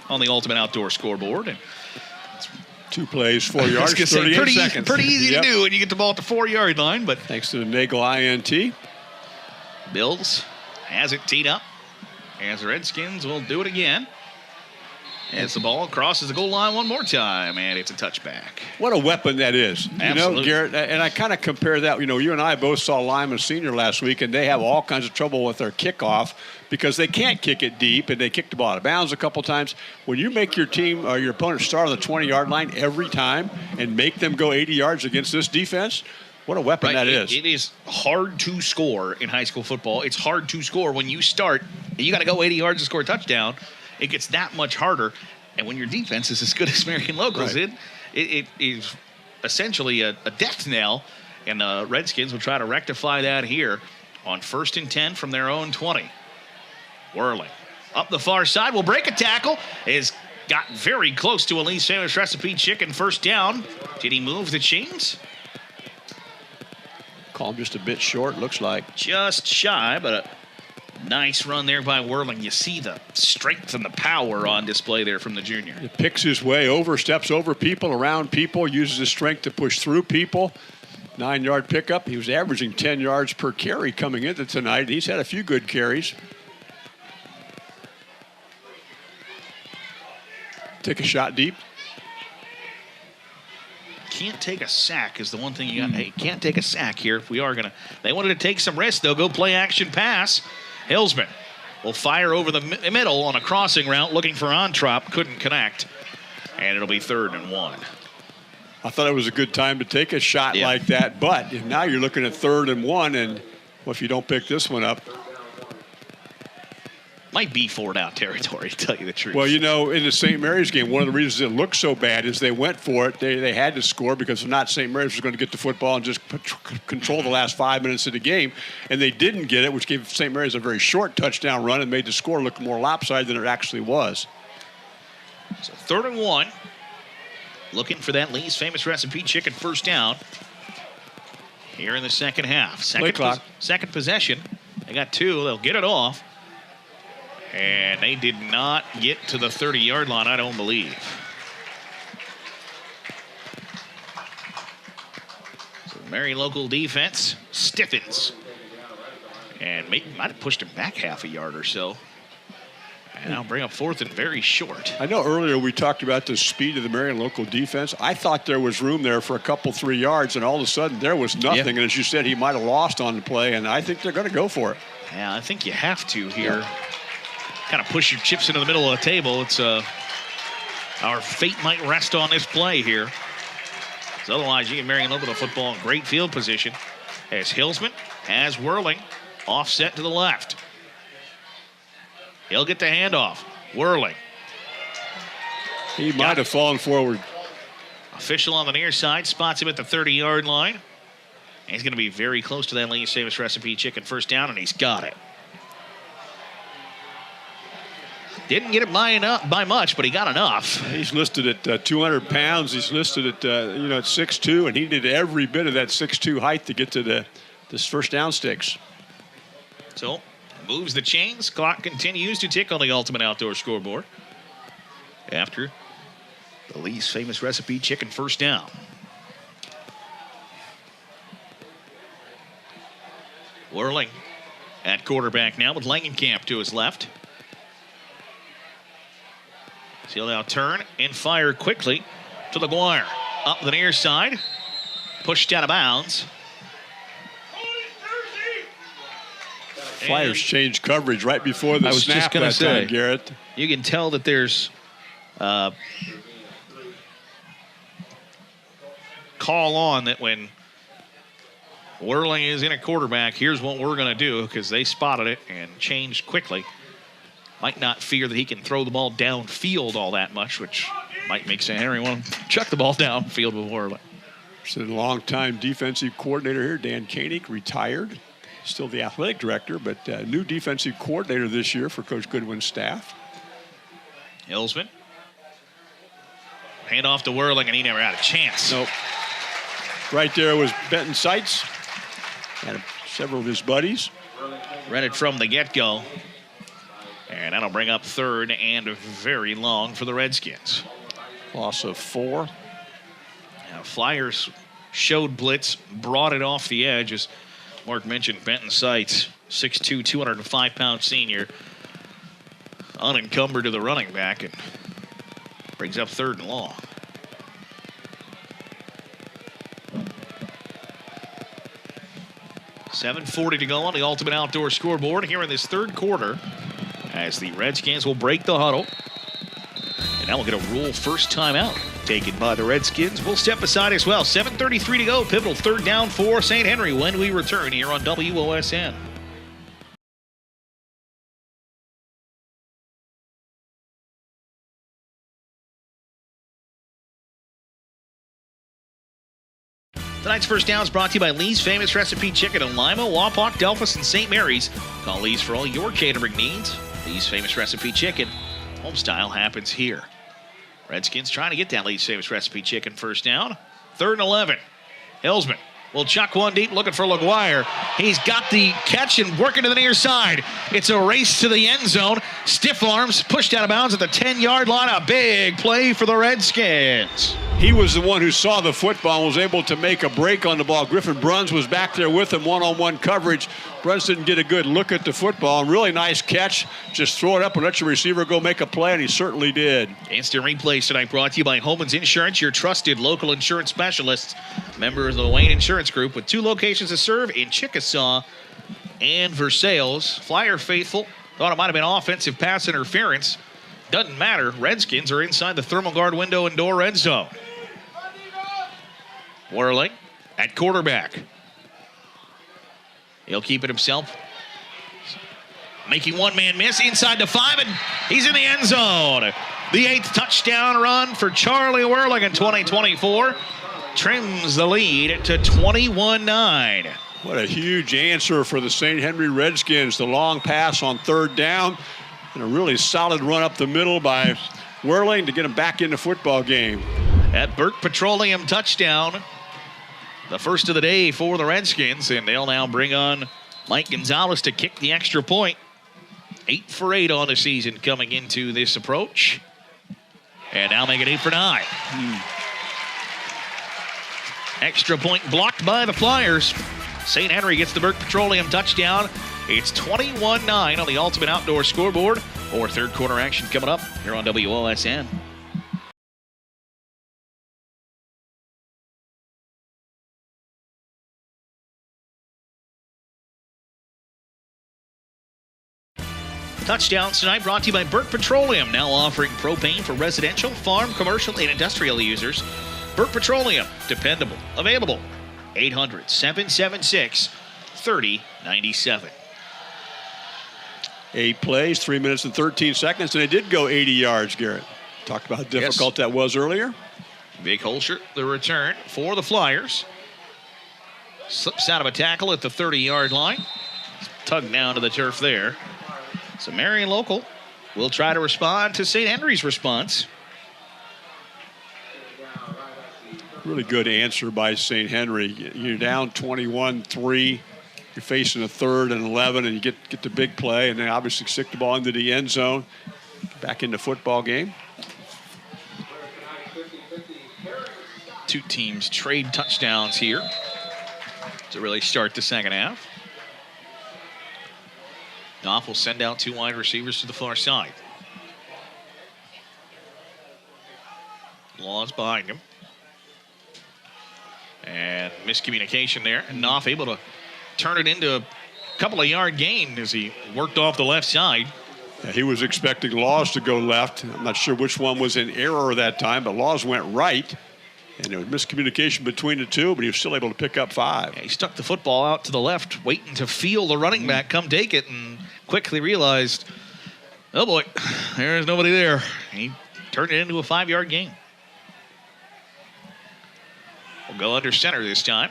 [SPEAKER 1] on the Ultimate Outdoor scoreboard. And
[SPEAKER 2] 2 plays, 4 yards, 38 seconds.
[SPEAKER 1] Pretty easy to do when you get the ball at the 4-yard line. But
[SPEAKER 2] thanks to the Nagel INT.
[SPEAKER 1] Bills has it teed up as the Redskins will do it again. As the ball crosses the goal line one more time, and it's a touchback.
[SPEAKER 2] What a weapon that is.
[SPEAKER 1] Absolutely.
[SPEAKER 2] You know, Garrett, and I kind of compare that, you and I both saw Lyman Senior last week, and they have all kinds of trouble with their kickoff because they can't kick it deep, and they kick the ball out of bounds a couple times. When you make your team or your opponent start on the 20-yard line every time and make them go 80 yards against this defense, what a weapon that is.
[SPEAKER 1] It is hard to score in high school football. It's hard to score when you start. You got to go 80 yards to score a touchdown. It gets that much harder. And when your defense is as good as Marion Local's, it is essentially a death knell. And the Redskins will try to rectify that here on 1st and 10 from their own 20. Whirling up the far side, will break a tackle. Is got very close to Elise Famous Recipe Chicken first down. Did he move the chains?
[SPEAKER 2] Call him just a bit short, looks like.
[SPEAKER 1] Just shy, but a nice run there by Whirling. You see the strength and the power on display there from the junior.
[SPEAKER 2] He picks his way over, steps over people, around people, uses his strength to push through people. 9-yard pickup. He was averaging 10 yards per carry coming into tonight. He's had a few good carries. Take a shot deep.
[SPEAKER 1] Can't take a sack is the one thing you got. Hey, can't take a sack here if we are going to. They wanted to take some risks. They'll go play action pass. Hillsman will fire over the middle on a crossing route looking for Ontrop. Couldn't connect. And it'll be 3rd and 1.
[SPEAKER 2] I thought it was a good time to take a shot like that. But now you're looking at 3rd and 1. And well, if you don't pick this one up.
[SPEAKER 1] Might be 4-down territory, to tell you the truth.
[SPEAKER 2] Well, in the St. Mary's game, one of the reasons it looked so bad is they went for it. They had to score because if not, St. Mary's was going to get the football and just control the last 5 minutes of the game. And they didn't get it, which gave St. Mary's a very short touchdown run and made the score look more lopsided than it actually was.
[SPEAKER 1] So 3rd and 1. Looking for that Lee's Famous Recipe Chicken first down here in the second half. Second possession. They got 2. They'll get it off. And they did not get to the 30-yard line, I don't believe. So Marion Local defense stiffens. And might have pushed him back half a yard or so. And now bring up 4th and very short.
[SPEAKER 2] I know earlier we talked about the speed of the Marion Local defense. I thought there was room there for a couple, 3 yards, and all of a sudden there was nothing. And as you said, he might have lost on the play, and I think they're going to go for it.
[SPEAKER 1] Yeah, I think you have to here. Yeah. Kind of push your chips into the middle of the table. It's our fate might rest on this play here. So otherwise, you get Marion Local the football in great field position. as Hillsman has Whirling offset to the left. He'll get the handoff. Whirling.
[SPEAKER 2] He might have fallen forward.
[SPEAKER 1] Official on the near side spots him at the 30-yard line. And he's going to be very close to that Lee's Famous Recipe chicken first down, and he's got it. Didn't get it by much, but he got enough.
[SPEAKER 2] He's listed at 200 pounds. He's listed at at 6'2", and he did every bit of that 6'2" height to get to this first down sticks.
[SPEAKER 1] So moves the chains. Clock continues to tick on the Ultimate Outdoor scoreboard after the Lee's Famous Recipe chicken first down. Whirling at quarterback now with Langenkamp to his left. So he'll now turn and fire quickly to LaGuire. Up the near side. Pushed out of bounds.
[SPEAKER 2] Flyers changed coverage right before the snap that time, Garrett.
[SPEAKER 1] You can tell that there's call on that when Whirling is in a quarterback, here's what we're going to do, because they spotted it and changed quickly. Might not fear that he can throw the ball downfield all that much, which might make St. Henry want to chuck the ball downfield with Whirling.
[SPEAKER 2] It's a longtime defensive coordinator here, Dan Koenig, retired. Still the athletic director, but new defensive coordinator this year for Coach Goodwin's staff.
[SPEAKER 1] Hillsman. Hand off to Whirling, and he never had a chance.
[SPEAKER 2] Nope. Right there was Benton Seitz and several of his buddies.
[SPEAKER 1] Read it from the get-go. And that'll bring up third and very long for the Redskins.
[SPEAKER 2] Loss of 4.
[SPEAKER 1] Now, Flyers showed blitz, brought it off the edge. As Mark mentioned, Benton Seitz, 6'2", 205-pound senior, unencumbered to the running back, and brings up third and long. .740 to go on the Ultimate Outdoor scoreboard here in this third quarter, as the Redskins will break the huddle. And now we'll get a rule first timeout taken by the Redskins. We'll step aside as well. 7:33 to go. Pivotal third down for St. Henry when we return here on WOSN. Tonight's first down is brought to you by Lee's Famous Recipe Chicken in Lima, Wapak, Delphus, and St. Mary's. Call Lee's for all your catering needs. Lee's Famous Recipe Chicken. Homestyle happens here. Redskins trying to get that Lee's Famous Recipe Chicken first down. 3rd and 11. Hillsman will chuck one deep, looking for LaGuire. He's got the catch and working to the near side. It's a race to the end zone. Stiff arms, pushed out of bounds at the 10-yard line. A big play for the Redskins.
[SPEAKER 2] He was the one who saw the football and was able to make a break on the ball. Griffin Bruns was back there with him, one-on-one coverage. Bruns didn't get a good look at the football. Really nice catch. Just throw it up and let your receiver go make a play, and he certainly did.
[SPEAKER 1] Instant replays tonight brought to you by Holman's Insurance, your trusted local insurance specialists. Member of the Wayne Insurance Group with 2 locations to serve in Chickasaw and Versailles. Flyer faithful thought it might have been offensive pass interference. Doesn't matter. Redskins are inside the thermal guard window and door red zone. Whirling at quarterback. He'll keep it himself. Making one-man miss inside the 5, and he's in the end zone. The 8th touchdown run for Charlie Whirling in 2024 trims the lead to 21-9.
[SPEAKER 2] What a huge answer for the St. Henry Redskins. The long pass on 3rd down and a really solid run up the middle by Whirling to get him back in the football game.
[SPEAKER 1] At Burke Petroleum touchdown. The first of the day for the Redskins, and they'll now bring on Mike Gonzalez to kick the extra point. 8 for 8 on the season coming into this approach. And now make it 8 for 9. Extra point blocked by the Flyers. St. Henry gets the Burke Petroleum touchdown. It's 21-9 on the Ultimate Outdoor scoreboard. Or third quarter action coming up here on WOSN. Touchdowns tonight brought to you by Burke Petroleum, now offering propane for residential, farm, commercial, and industrial users. Burke Petroleum, dependable, available, 1-800-776-3097.
[SPEAKER 2] 8 plays, 3 minutes and 13 seconds, and they did go 80 yards, Garrett. Talked about how difficult that was earlier.
[SPEAKER 1] Big Holscher, the return for the Flyers. Slips out of a tackle at the 30-yard line. Tugged down to the turf there. So Marion Local will try to respond to St. Henry's response.
[SPEAKER 2] Really good answer by St. Henry. You're down 21-3. You're facing a 3rd and 11, and you get the big play, and then obviously stick the ball into the end zone. Back in the football game.
[SPEAKER 1] Two teams trade touchdowns here to really start the second half. Goff will send out 2 wide receivers to the far side. Laws behind him. And miscommunication there. And Knopf able to turn it into a couple of yard gain as he worked off the left side.
[SPEAKER 2] Yeah, he was expecting Laws to go left. I'm not sure which one was in error that time, but Laws went right. And there was miscommunication between the two, but he was still able to pick up 5.
[SPEAKER 1] Yeah, he stuck the football out to the left, waiting to feel the running back come take it, and quickly realized, oh boy, there's nobody there. He turned it into a 5-yard gain. We'll go under center this time.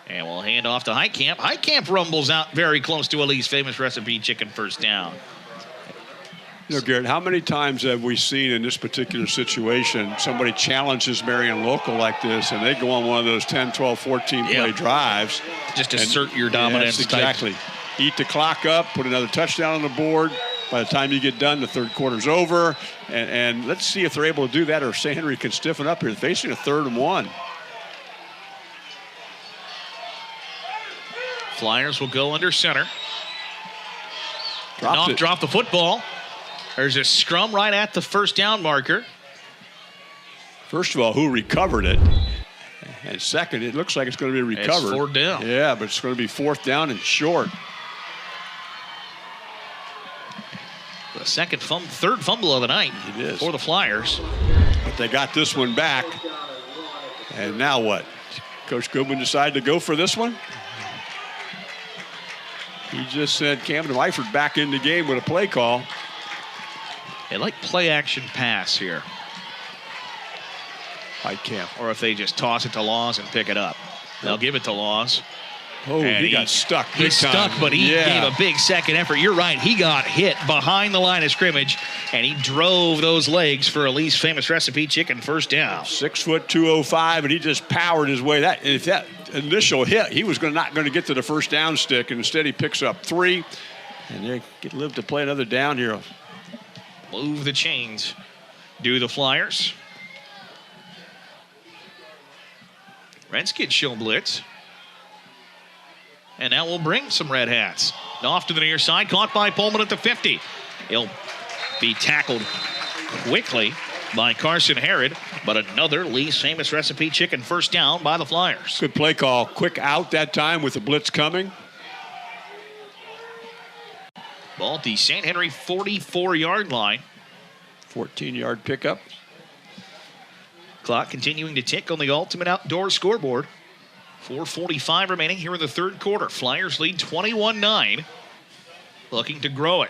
[SPEAKER 1] And we'll hand off to Heitkamp. Heitkamp rumbles out very close to Elise Famous Recipe chicken first down.
[SPEAKER 2] You know, Garrett, how many times have we seen in this particular situation somebody challenges Marion Local like this, and they go on one of those 10, 12, 14-play drives.
[SPEAKER 1] Just assert your dominance.
[SPEAKER 2] Yes, exactly. Eat the clock up, put another touchdown on the board. By the time you get done, the third quarter's over. And let's see if they're able to do that, or if St. Henry can stiffen up here. Facing a 3rd and 1.
[SPEAKER 1] Flyers will go under center. Drop the football. There's a scrum right at the first down marker.
[SPEAKER 2] First of all, who recovered it? And second, it looks like it's going to be recovered.
[SPEAKER 1] It's 4th down.
[SPEAKER 2] Yeah, but it's going to be 4th down and short.
[SPEAKER 1] The third fumble of the night for the Flyers.
[SPEAKER 2] But they got this one back. And now what? Coach Goodman decided to go for this one? He just sent Camden Wyford back in the game with a play call.
[SPEAKER 1] They like play action pass here.
[SPEAKER 2] Heitkamp.
[SPEAKER 1] Or if they just toss it to Laws and pick it up. They'll give it to Laws.
[SPEAKER 2] Oh, he got stuck.
[SPEAKER 1] He's stuck, but he gave a big second effort. You're right. He got hit behind the line of scrimmage, and he drove those legs for Elise Famous Recipe chicken first down.
[SPEAKER 2] 6 foot 205, and he just powered his way. If that initial hit, he was not going to get to the first down stick, and instead he picks up 3, and they live to play another down here.
[SPEAKER 1] Move the chains. Do the Flyers. Redskins show blitz. And now we'll bring some red hats. Off to the near side, caught by Pullman at the 50. He'll be tackled quickly by Carson Herod, but another Lee's Famous Recipe chicken first down by the Flyers.
[SPEAKER 2] Good play call. Quick out that time with the blitz coming.
[SPEAKER 1] Ball at the St. Henry 44-yard line.
[SPEAKER 2] 14-yard pickup.
[SPEAKER 1] Clock continuing to tick on the Ultimate Outdoor scoreboard. 4:45 remaining here in the third quarter. Flyers lead 21-9. Looking to grow it.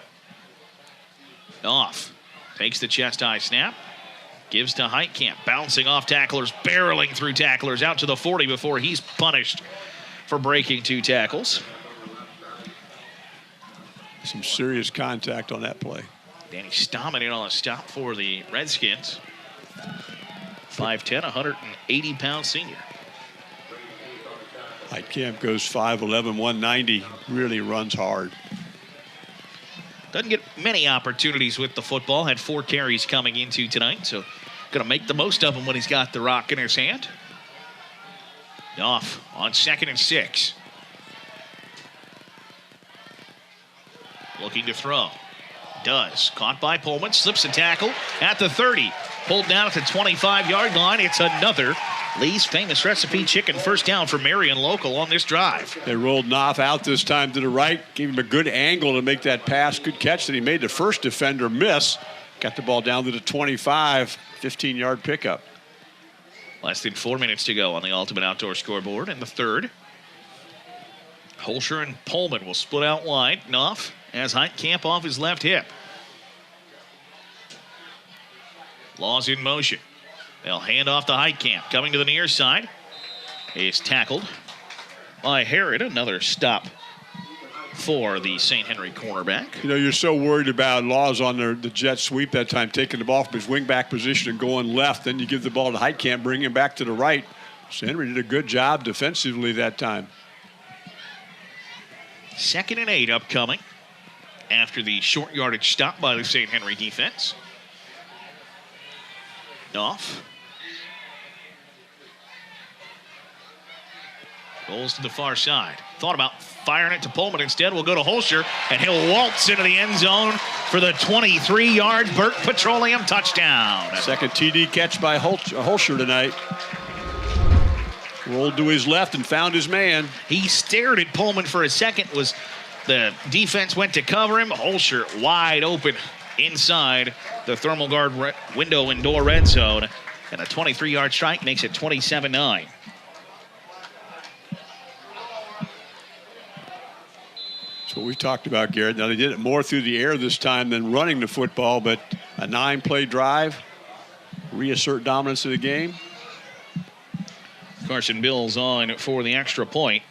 [SPEAKER 1] Off. Takes the chest-high snap. Gives to Heitkamp. Bouncing off tacklers. Barreling through tacklers. Out to the 40 before he's punished for breaking 2 tackles.
[SPEAKER 2] Some serious contact on that play.
[SPEAKER 1] Danny Stammen in on a stop for the Redskins. 5'10", 180-pound senior.
[SPEAKER 2] Heitkamp goes 5'11", 190. Really runs hard.
[SPEAKER 1] Doesn't get many opportunities with the football. Had 4 carries coming into tonight, so going to make the most of them when he's got the rock in his hand. Off on 2nd and 6. Looking to throw. Does. Caught by Pullman. Slips a tackle at the 30. Pulled down at the 25-yard line. It's another Lee's Famous Recipe chicken first down for Marion Local on this drive.
[SPEAKER 2] They rolled Knopf out this time to the right. Gave him a good angle to make that pass. Good catch that he made the first defender miss. Got the ball down to the 25. 15-yard pickup.
[SPEAKER 1] Less than 4 minutes to go on the Ultimate Outdoor scoreboard in the third. Holscher and Pullman will split out wide. Knopf has Heitkamp off his left hip. Laws in motion. They'll hand off to Heitkamp. Coming to the near side. He's tackled by Herod. Another stop for the St. Henry cornerback.
[SPEAKER 2] You know, you're so worried about Laws on the jet sweep that time, taking the ball from his wingback position and going left. Then you give the ball to Heitkamp, bring him back to the right. St. Henry did a good job defensively that time.
[SPEAKER 1] 2nd and 8 upcoming after the short yardage stop by the St. Henry defense. Knopf goes to the far side. Thought about firing it to Pullman. Instead, we'll go to Holscher, and he'll waltz into the end zone for the 23-yard Burt Petroleum touchdown.
[SPEAKER 2] Second TD catch by Holscher tonight. Rolled to his left and found his man.
[SPEAKER 1] He stared at Pullman for a second. The defense went to cover him. Holscher wide open inside the thermal guard window and door red zone. And a 23-yard strike makes it 27-9.
[SPEAKER 2] That's what we talked about, Garrett. Now, they did it more through the air this time than running the football, but a 9-play drive, reassert dominance of the game.
[SPEAKER 1] Carson Bills on for the extra point.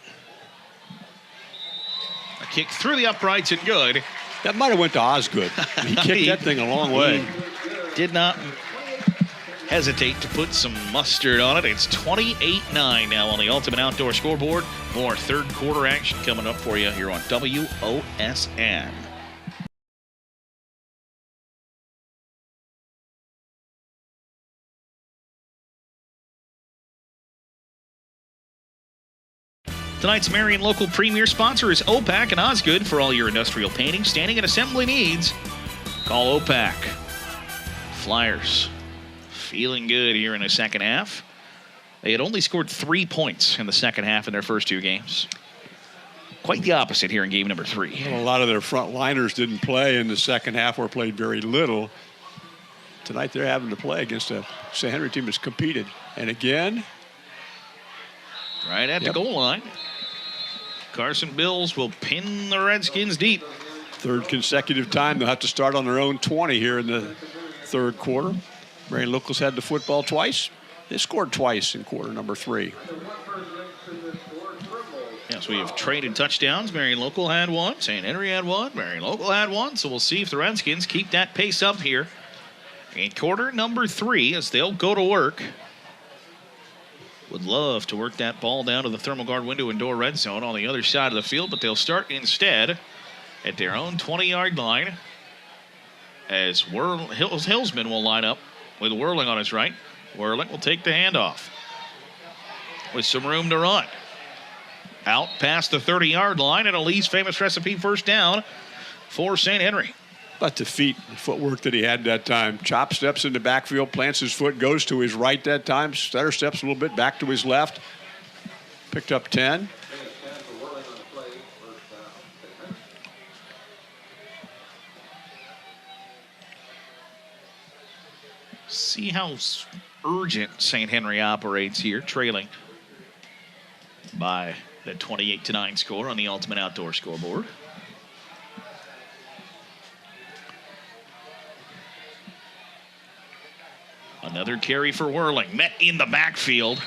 [SPEAKER 1] A kick through the uprights and good.
[SPEAKER 2] That might have went to Osgood. He kicked that thing a long way.
[SPEAKER 1] He did not hesitate to put some mustard on it. It's 28-9 now on the Ultimate Outdoor scoreboard. More third quarter action coming up for you here on WOSN. Tonight's Marion local premier sponsor is OPAC and Osgood for all your industrial painting, standing, and assembly needs. Call OPAC. Flyers feeling good here in the second half. They had only scored 3 points in the second half in their first 2 games. Quite the opposite here in game number 3.
[SPEAKER 2] Well, a lot of their front liners didn't play in the second half or played very little. Tonight they're having to play against a St. Henry team that's competed. And again,
[SPEAKER 1] right at the goal line. Carson Bills will pin the Redskins deep.
[SPEAKER 2] Third consecutive time they'll have to start on their own 20 here in the third quarter. Marion Locals had the football twice. They scored twice in quarter number 3.
[SPEAKER 1] Yes, we have traded touchdowns. Marion Local had 1. St. Henry had 1. Marion Local had 1. So we'll see if the Redskins keep that pace up here in quarter number 3 as they'll go to work. Would love to work that ball down to the thermal guard window and door red zone on the other side of the field, but they'll start instead at their own 20-yard line as Hillsman will line up with Whirling on his right. Whirling will take the handoff with some room to run. Out past the 30-yard line and a Lee's famous recipe first down for St. Henry.
[SPEAKER 2] But the feet and footwork that he had that time. Chop steps in the backfield, plants his foot, goes to his right that time. Stutter steps a little bit back to his left. Picked up 10.
[SPEAKER 1] See how urgent St. Henry operates here, trailing by the 28-9 score on the Ultimate Outdoor scoreboard. Another carry for Whirling. Met in the backfield.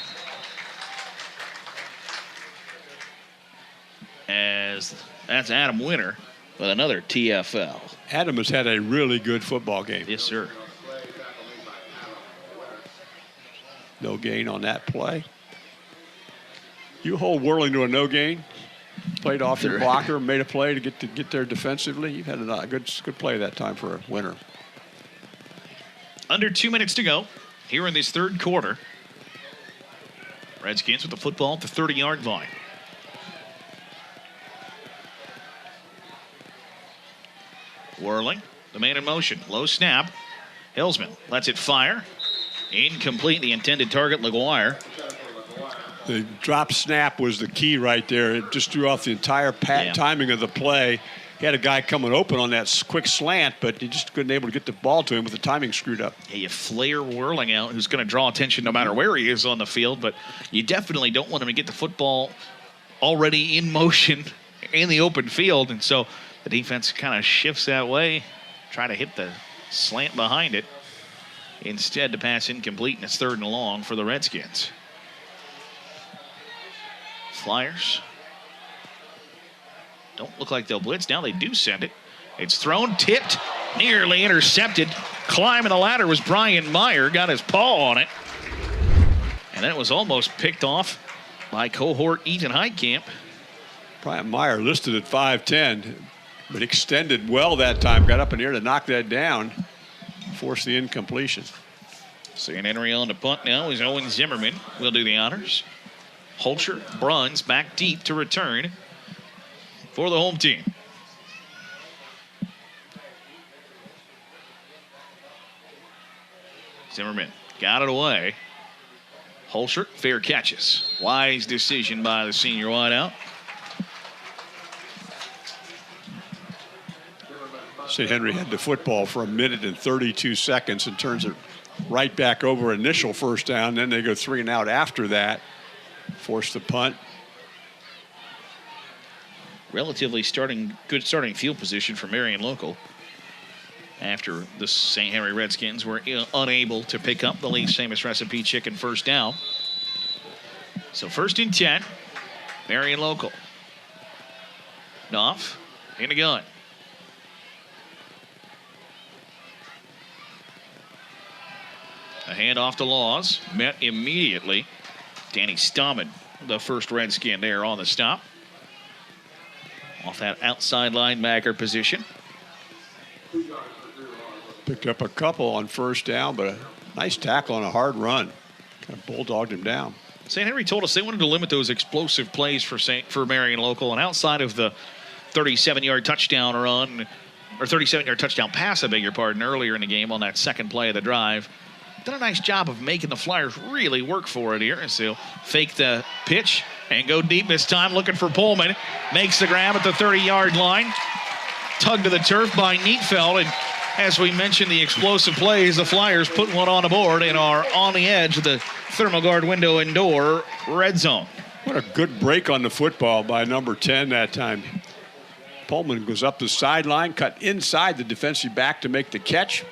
[SPEAKER 1] As that's Adam Winter with another TFL.
[SPEAKER 2] Adam has had a really good football game.
[SPEAKER 1] Yes, sir.
[SPEAKER 2] No gain on that play. You hold Whirling to a no gain. Played off your blocker, made a play to get there defensively. You've had a good play that time for a winner.
[SPEAKER 1] Under 2 minutes to go here in this third quarter. Redskins with the football at the 30-yard line. Whirling, the man in motion. Low snap. Hillsman lets it fire. Incomplete. The intended target, LaGuire.
[SPEAKER 2] The drop snap was the key right there. It just threw off the entire timing of the play. he had a guy coming open on that quick slant, but he just couldn't able to get the ball to him with the timing screwed up.
[SPEAKER 1] Yeah, you flare whirling out, who's going to draw attention no matter where he is on the field, but you definitely don't want him to get the football already in motion in the open field, and so the defense kind of shifts that way, try to hit the slant behind it. Instead, the pass incomplete, and it's 3rd and long for the Redskins. Flyers don't look like they'll blitz. Now they do send it. It's thrown, tipped, nearly intercepted. Climbing the ladder was Brian Meyer, got his paw on it. And then it was almost picked off by cohort Ethan Heitkamp.
[SPEAKER 2] Brian Meyer listed at 5'10", but extended well that time. Got up in the air to knock that down. Forced the incompletion.
[SPEAKER 1] St. Henry on the punt now is Owen Zimmerman. Will do the honors. Holscher, Bruns back deep to return for the home team. Zimmerman got it away. Holscher, fair catches. Wise decision by the senior wideout.
[SPEAKER 2] St. Henry had the football for 1 minute and 32 seconds and turns it right back over initial first down. Then they go 3 and out after that. Force the punt.
[SPEAKER 1] Relatively good starting field position for Marion Local after the St. Henry Redskins were unable to pick up the league's famous recipe chicken first down. So 1st and 10, Marion Local. Knopf in the gun. A handoff to Laws, met immediately. Danny Stammen, the first Redskin there on the stop. Off that outside linebacker position.
[SPEAKER 2] Picked up a couple on first down, but a nice tackle on a hard run. Kind of bulldogged him down.
[SPEAKER 1] St. Henry told us they wanted to limit those explosive plays for Marion Local, and outside of the 37-yard touchdown run, or 37-yard touchdown pass, I beg your pardon, earlier in the game on that second play of the drive, done a nice job of making the Flyers really work for it here. And so fake the pitch and go deep this time, looking for Pullman. Makes the grab at the 30-yard line. Tugged to the turf by Neatfeld. And as we mentioned, the explosive plays, the Flyers put one on the board and are on the edge of the Thermogard window and door red zone.
[SPEAKER 2] What a good break on the football by number 10 that time. Pullman goes up the sideline, cut inside the defensive back to make the catch.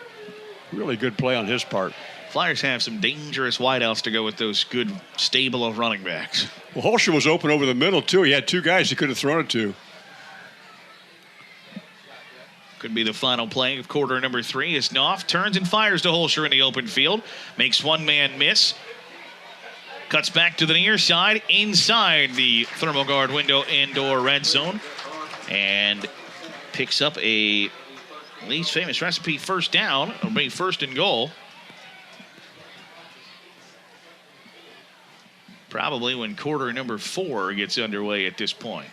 [SPEAKER 2] Really good play on his part.
[SPEAKER 1] Flyers have some dangerous wideouts to go with those good stable of running backs.
[SPEAKER 2] Well, Holscher was open over the middle, too. He had 2 guys he could have thrown it to.
[SPEAKER 1] Could be the final play of quarter number 3 as Knopf turns and fires to Holscher in the open field. Makes one man miss. Cuts back to the near side, inside the Thermogard window indoor red zone. And picks up a Lee's famous recipe first down. It'll be 1st and goal. Probably when quarter number 4 gets underway at this point.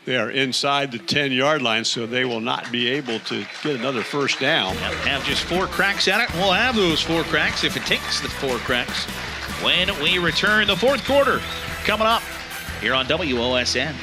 [SPEAKER 2] They are inside the 10-yard line, so they will not be able to get another first down.
[SPEAKER 1] Have just 4 cracks at it. We'll have those 4 cracks if it takes the 4 cracks when we return the 4th quarter. Coming up here on WOSN.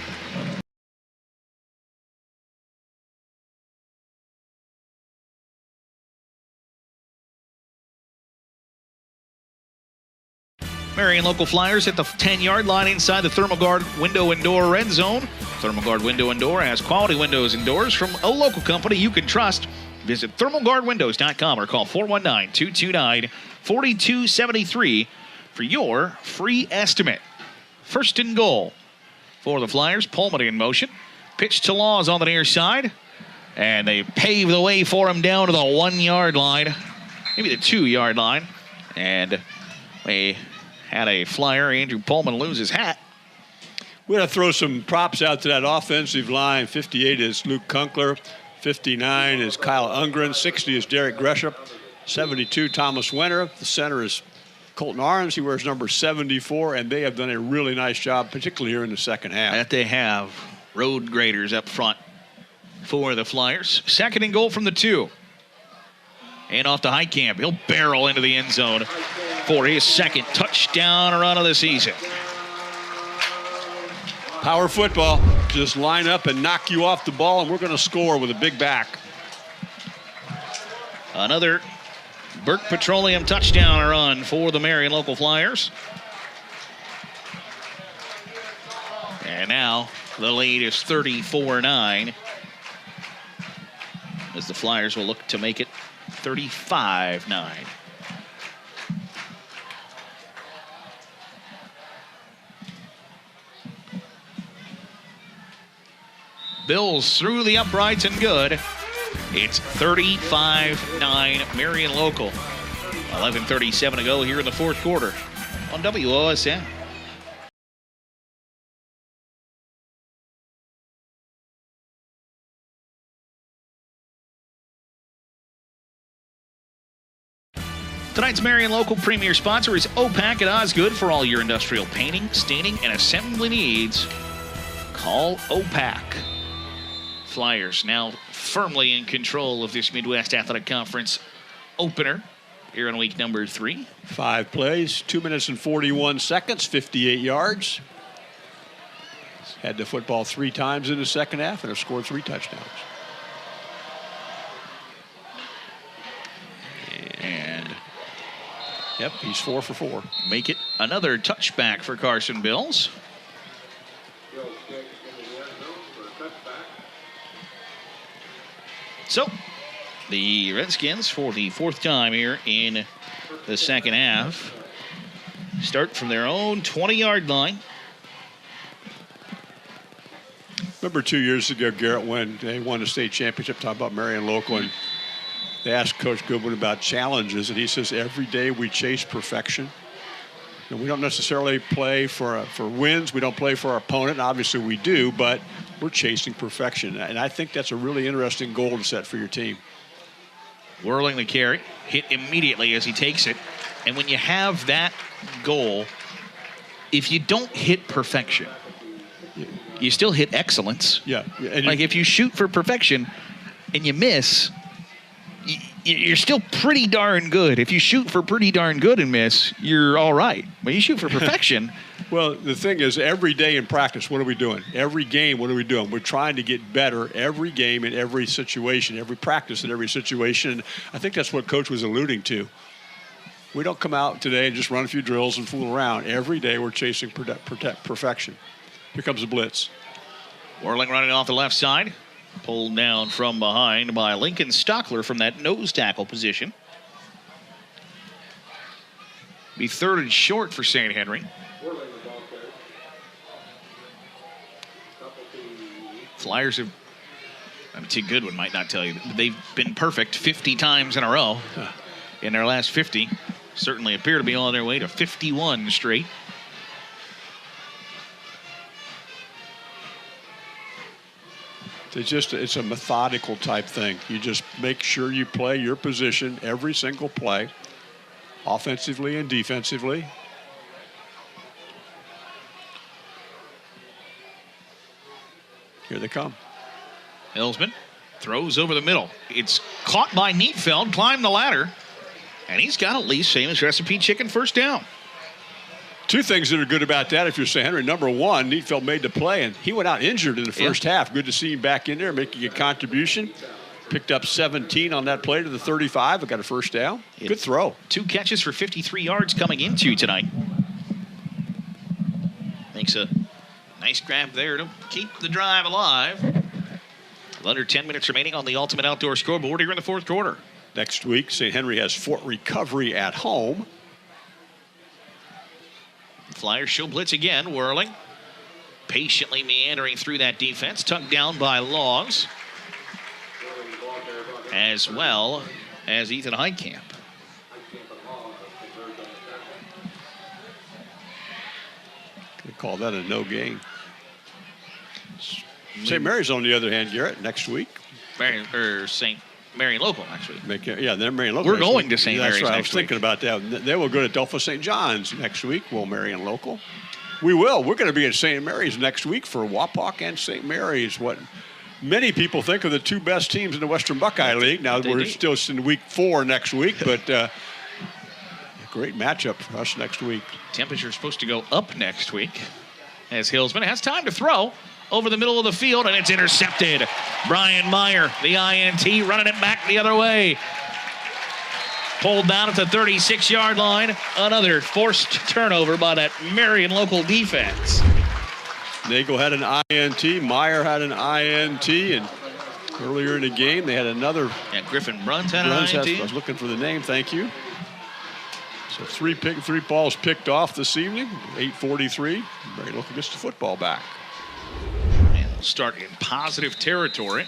[SPEAKER 1] Marion Local Flyers at the 10-yard line inside the Thermogard window and door red zone. Thermogard Window and Door has quality windows and doors from a local company you can trust. Visit thermogardwindows.com or call 419-229-4273 for your free estimate. 1st and goal for the Flyers. Pullman in motion. Pitch to Laws on the near side. And they pave the way for him down to the 1-yard line. Maybe the 2-yard line. And they had a Flyer, Andrew Pullman, lose his hat.
[SPEAKER 2] We're going to throw some props out to that offensive line. 58 is Luke Kunkler. 59 is Kyle Ungren. 60 is Derek Gresham. 72, Thomas Winter. The center is Colton Arms. He wears number 74, and they have done a really nice job, particularly here in the second half.
[SPEAKER 1] That they have. Road graders up front for the Flyers. 2nd and goal from the 2. And off to Heitkamp. He'll barrel into the end zone for his 2nd touchdown run of the season.
[SPEAKER 2] Power football. just line up and knock you off the ball, and we're going to score with a big back.
[SPEAKER 1] Another Burke Petroleum touchdown run for the Marion local Flyers. And now the lead is 34-9 as the Flyers will look to make it 35-9. Bills through the uprights and good. It's 35-9 Marion local. 11:37 to go here in the fourth quarter on WOSN. Tonight's Marion local premier sponsor is OPAC at Osgood for all your industrial painting, staining, and assembly needs. Call OPAC. Flyers now firmly in control of this Midwest Athletic Conference opener here in week number 3.
[SPEAKER 2] 5 plays, 2 minutes and 41 seconds, 58 yards. Had the football 3 times in the second half and have scored 3 touchdowns.
[SPEAKER 1] And
[SPEAKER 2] yep, he's 4 for 4.
[SPEAKER 1] Make it another touchback for Carson Bills. So, the Redskins, for the 4th time here in the second half, start from their own 20-yard line.
[SPEAKER 2] Remember 2 years ago, Garrett, when they won the state championship, talking about Marion local, and they asked Coach Goodwin about challenges, and he says, every day we chase perfection. And we don't necessarily play for wins. We don't play for our opponent. Obviously, we do, but we're chasing perfection. And I think that's a really interesting goal to set for your team.
[SPEAKER 1] Whirling the carry, hit immediately as he takes it. And when you have that goal, if you don't hit perfection, you still hit excellence.
[SPEAKER 2] Yeah. And
[SPEAKER 1] like if you shoot for perfection and you miss, you're still pretty darn good. If you shoot for pretty darn good and miss, you're all right. When you shoot for perfection.
[SPEAKER 2] Well, the thing is, every day in practice, what are we doing? Every game, what are we doing? We're trying to get better every game in every situation, every practice in every situation. And I think that's what Coach was alluding to. We don't come out today and just run a few drills and fool around. Every day we're chasing perfection. Here comes the blitz.
[SPEAKER 1] Whirling running off the left side. Pulled down from behind by Lincoln Stockler from that nose tackle position. Be 3rd and short for St. Henry. Flyers have, Tim Goodwin might not tell you, they've been perfect 50 times in a row in their last 50. Certainly appear to be on their way to 51 straight.
[SPEAKER 2] It's a methodical type thing. You just make sure you play your position every single play, offensively and defensively. Here they come.
[SPEAKER 1] Hillsman throws over the middle. It's caught by Neatfeld, climbed the ladder, and he's got at least famous recipe chicken first down.
[SPEAKER 2] 2 things that are good about that if you're St. Henry. Number 1, Neatfeld made the play, and he went out injured in the first half. Good to see him back in there making a contribution. Picked up 17 on that play to the 35. I got a first down. Good throw.
[SPEAKER 1] 2 catches for 53 yards coming into tonight. Makes a nice grab there to keep the drive alive. Under 10 minutes remaining on the Ultimate Outdoor scoreboard here in the fourth quarter.
[SPEAKER 2] Next week, St. Henry has Fort Recovery at home.
[SPEAKER 1] Flyers show blitz again, whirling. Patiently meandering through that defense, tucked down by Logs. As well as Ethan Heitkamp.
[SPEAKER 2] They call that a no gain. St. Mary's, on the other hand, Garrett, next week.
[SPEAKER 1] St. Marion local next week.
[SPEAKER 2] Yeah, they're Marion local.
[SPEAKER 1] We're going to St. Mary's
[SPEAKER 2] next week. That's right. I was thinking about that. They will go to Adelphia St. John's next week. We'll Marion local. We will. We're going to be at St. Mary's next week for Wapak and St. Mary's. What many people think are the 2 best teams in the Western Buckeye League. Now, we're still in week 4 next week, but a great matchup for us next week.
[SPEAKER 1] Temperature's supposed to go up next week as Hillsman has time to throw. over the middle of the field, and it's intercepted. Brian Meyer, the INT, running it back the other way. Pulled down at the 36-yard line. Another forced turnover by that Marion local defense.
[SPEAKER 2] Nagel had an INT. Meyer had an INT. And earlier in the game, they had another.
[SPEAKER 1] And Griffin Bruns had an INT.
[SPEAKER 2] I was looking for the name. Thank you. So three balls picked off this evening. 8:43. Marion local gets the football back.
[SPEAKER 1] And they'll start in positive territory.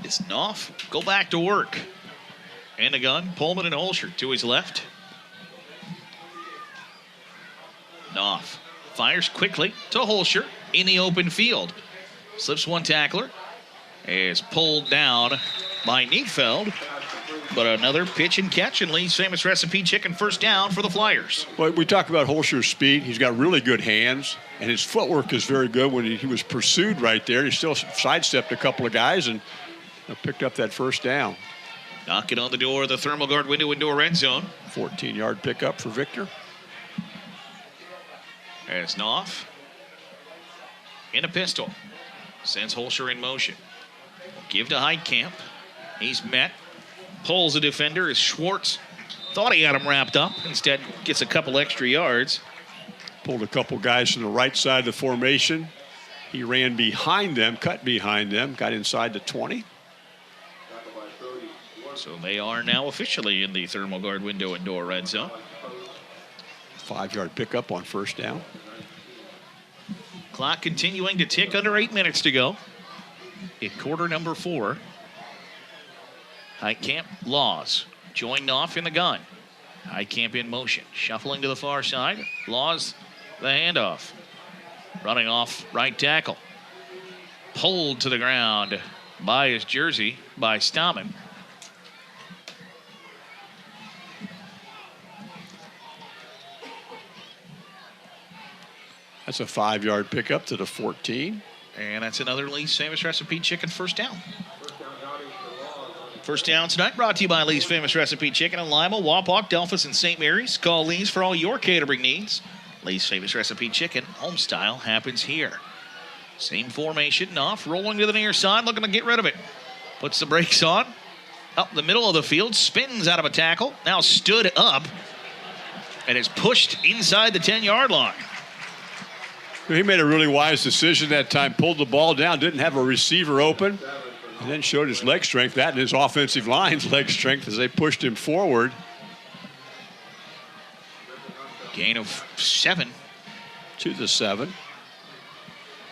[SPEAKER 1] It's Knopf. Go back to work. And a gun, Pullman and Holscher to his left. Knopf fires quickly to Holscher in the open field. Slips one tackler. Is pulled down by Neatfeld. But another pitch and catch, and Lee's famous recipe chicken first down for the Flyers.
[SPEAKER 2] Well, we talk about Holscher's speed. He's got really good hands, and his footwork is very good. When he was pursued right there, he still sidestepped a couple of guys and picked up that first down.
[SPEAKER 1] Knocking on the door of the thermal guard window indoor red zone.
[SPEAKER 2] 14-yard pickup for Victor.
[SPEAKER 1] As Knopf in a pistol. Sends Holscher in motion. Give to Heitkamp. He's met. Pulls a defender as Schwartz thought he had him wrapped up. Instead, gets a couple extra yards.
[SPEAKER 2] Pulled a couple guys from the right side of the formation. He ran behind them, cut behind them, got inside the 20.
[SPEAKER 1] So they are now officially in the thermal guard window indoor red zone.
[SPEAKER 2] 5-yard pickup on first down.
[SPEAKER 1] Clock continuing to tick, under 8 minutes to go in quarter number 4. Heitkamp, Laws, joined off in the gun. Heitkamp in motion, shuffling to the far side. Laws, the handoff. Running off right tackle. Pulled to the ground by his jersey by Stammen.
[SPEAKER 2] That's a 5-yard pickup to the 14.
[SPEAKER 1] And that's another Lee's famous recipe chicken first down. First down tonight brought to you by Lee's famous recipe chicken in Lima, Wapak, Delphus, and St. Mary's. Call Lee's for all your catering needs. Lee's famous recipe chicken, home style, happens here. Same formation, off, rolling to the near side, looking to get rid of it. Puts the brakes on, up the middle of the field, spins out of a tackle, now stood up, and is pushed inside the 10-yard line.
[SPEAKER 2] He made a really wise decision that time, pulled the ball down, didn't have a receiver open, and then showed his leg strength, that and his offensive line's leg strength as they pushed him forward.
[SPEAKER 1] Gain of 7.
[SPEAKER 2] To the 7.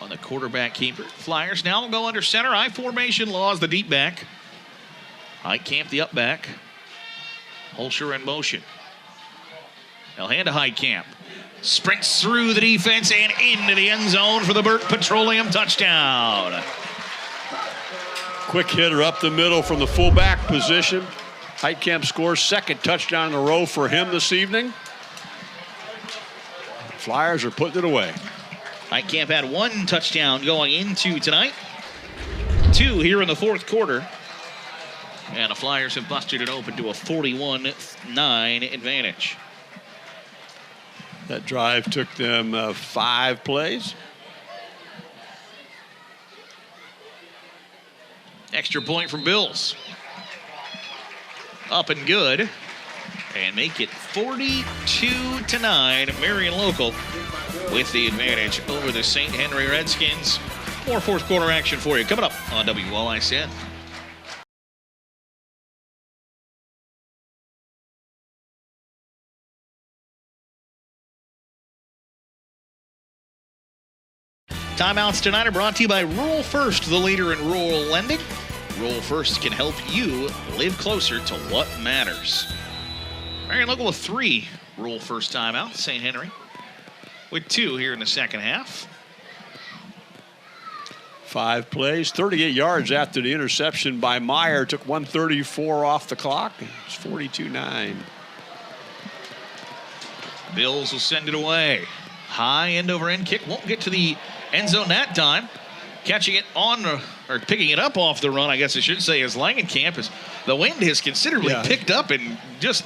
[SPEAKER 1] On the quarterback keeper. Flyers now will go under center. I formation, Laws the deep back. Heitkamp the up back. Holscher in motion. They'll hand to Heitkamp. Sprints through the defense and into the end zone for the Burt Petroleum touchdown.
[SPEAKER 2] Quick hitter up the middle from the fullback position. Heitkamp scores second touchdown in a row for him this evening. Flyers are putting it away.
[SPEAKER 1] Heitkamp had 1 touchdown going into tonight. 2 here in the fourth quarter. And the Flyers have busted it open to a 41-9 advantage.
[SPEAKER 2] That drive took them 5 plays.
[SPEAKER 1] Extra point from Bills. Up and good. And make it 42-9. Marion local with the advantage over the St. Henry Redskins. More fourth quarter action for you coming up on WOICN. Timeouts tonight are brought to you by Rural First, the leader in rural lending. Rural First can help you live closer to what matters. Marion local with 3 Rural First timeouts. St. Henry with 2 here in the second half.
[SPEAKER 2] 5 plays, 38 yards after the interception by Meyer. Took 1:34 off the clock. It's 42-9.
[SPEAKER 1] Bills will send it away. High end over end kick. Won't get to the end zone that time. Catching it on, or picking it up off the run, I guess I should say, is Langenkamp. As the wind has considerably picked up, and just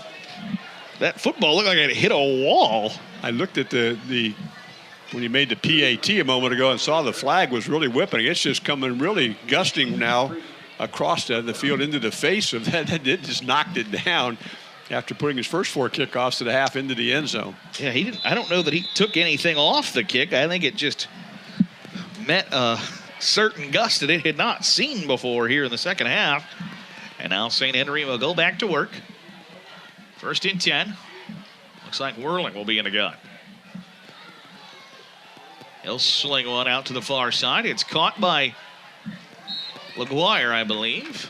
[SPEAKER 1] that football looked like it hit a wall.
[SPEAKER 2] I looked at the when he made the PAT a moment ago and saw the flag was really whipping. It's just coming really gusting now across the field into the face of that. It just knocked it down after putting his first 4 kickoffs to the half into the end zone.
[SPEAKER 1] Yeah, he didn't. I don't know that he took anything off the kick. I think it just met a certain gust that it had not seen before here in the second half. And now St. Henry will go back to work. 1st and 10. Looks like Whirling will be in the gun. He'll sling one out to the far side. It's caught by LaGuire, I believe.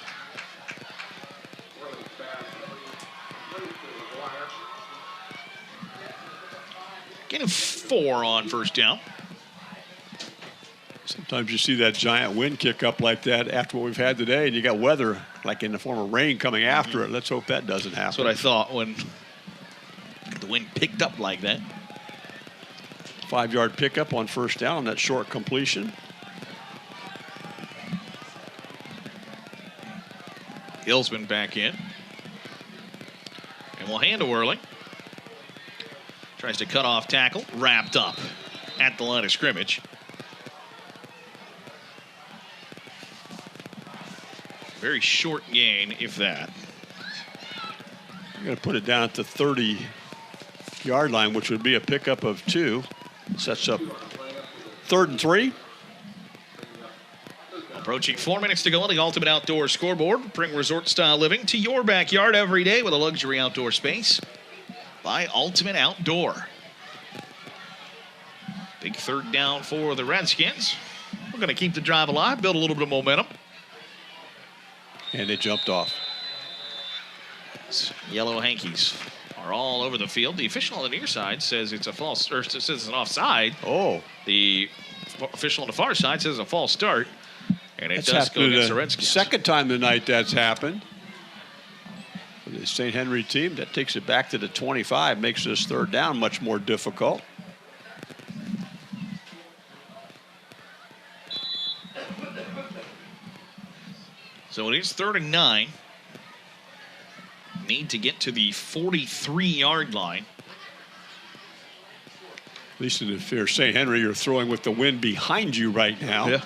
[SPEAKER 1] Getting 4 on 1st down.
[SPEAKER 2] Sometimes you see that giant wind kick up like that after what we've had today, and you got weather like in the form of rain coming after it. Let's hope that doesn't happen.
[SPEAKER 1] That's what I thought when the wind picked up like that.
[SPEAKER 2] 5-yard pickup on 1st down on that short completion.
[SPEAKER 1] Hillsman back in. And we'll hand to Whirling. Tries to cut off tackle. Wrapped up at the line of scrimmage. Very short gain, if that.
[SPEAKER 2] You're going to put it down at the 30-yard line, which would be a pickup of 2. Sets up 3rd and 3.
[SPEAKER 1] Approaching 4 minutes to go on the Ultimate Outdoor Scoreboard. Bring resort-style living to your backyard every day with a luxury outdoor space by Ultimate Outdoor. Big 3rd down for the Redskins. We're going to keep the drive alive, build a little bit of momentum.
[SPEAKER 2] And it jumped off.
[SPEAKER 1] Yellow hankies are all over the field. The official on the near side says it's a false, or says it's an offside.
[SPEAKER 2] Oh.
[SPEAKER 1] The official on the far side says a false start. And it does go against the Redskins.
[SPEAKER 2] Second time tonight that's happened. For the St. Henry team, that takes it back to the 25, makes this 3rd down much more difficult.
[SPEAKER 1] So it is 3rd and 9. Need to get to the 43-yard line.
[SPEAKER 2] At least if you're St. Henry, you're throwing with the wind behind you right now.
[SPEAKER 1] Yeah.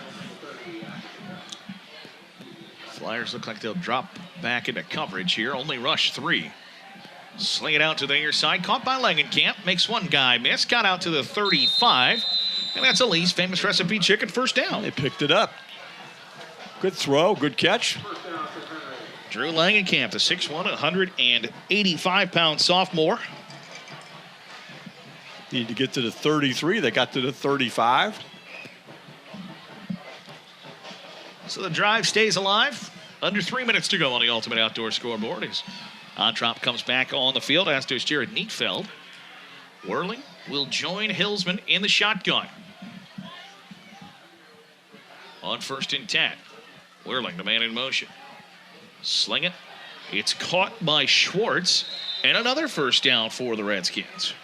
[SPEAKER 1] Flyers look like they'll drop back into coverage here. Only rush 3. Sling it out to the near side. Caught by Langenkamp. Makes one guy miss. Got out to the 35. And that's Lee's famous recipe chicken 1st down.
[SPEAKER 2] They picked it up. Good throw. Good catch.
[SPEAKER 1] Drew Langenkamp, the 6'1", 185-pound sophomore.
[SPEAKER 2] Need to get to the 33. They got to the 35.
[SPEAKER 1] So the drive stays alive. Under 3 minutes to go on the Ultimate Outdoor Scoreboard. As Ontrop comes back on the field, as does Jared Neatfeld. Whirling will join Hillsman in the shotgun. On 1st and 10. Whirling, the man in motion. Sling it. It's caught by Schwartz. And another 1st down for the Redskins.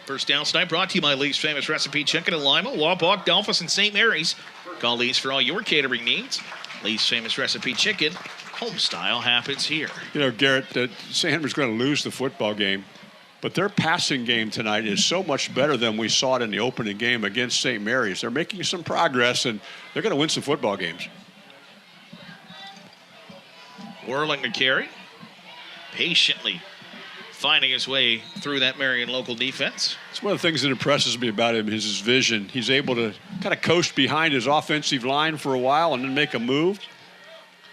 [SPEAKER 1] 1st down snipe brought to you by Lee's famous recipe chicken in Lima, Wapak, Delphus, and St. Mary's. Call Lee's for all your catering needs. Lee's famous recipe chicken, home style happens here.
[SPEAKER 2] You know, Garrett, St. Henry's going to lose the football game, but their passing game tonight is so much better than we saw it in the opening game against St. Mary's. They're making some progress, and they're going to win some football games.
[SPEAKER 1] Whirling to carry. Patiently finding his way through that Marion local defense.
[SPEAKER 2] It's one of the things that impresses me about him is his vision. He's able to kind of coast behind his offensive line for a while and then make a move.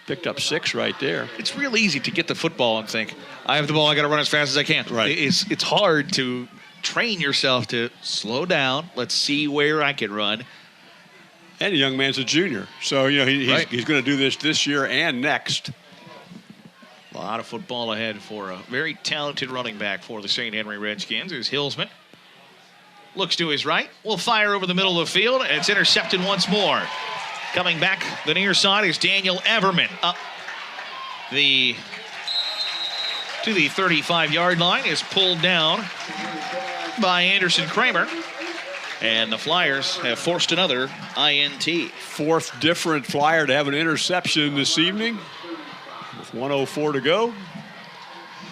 [SPEAKER 2] Picked up 6 right there.
[SPEAKER 1] It's real easy to get the football and think, I have the ball, I got to run as fast as I can.
[SPEAKER 2] Right.
[SPEAKER 1] It's hard to train yourself to slow down. Let's see where I can run.
[SPEAKER 2] And the young man's a junior. So, you know, he's going to do this year and next.
[SPEAKER 1] A lot of football ahead for a very talented running back for the St. Henry Redskins. Is Hillsman. Looks to his right. Will fire over the middle of the field, and it's intercepted once more. Coming back the near side is Daniel Everman up to the 35-yard line. Is pulled down by Anderson Kramer. And the Flyers have forced another INT.
[SPEAKER 2] 4th different Flyer to have an interception this evening. With 1:04 to go.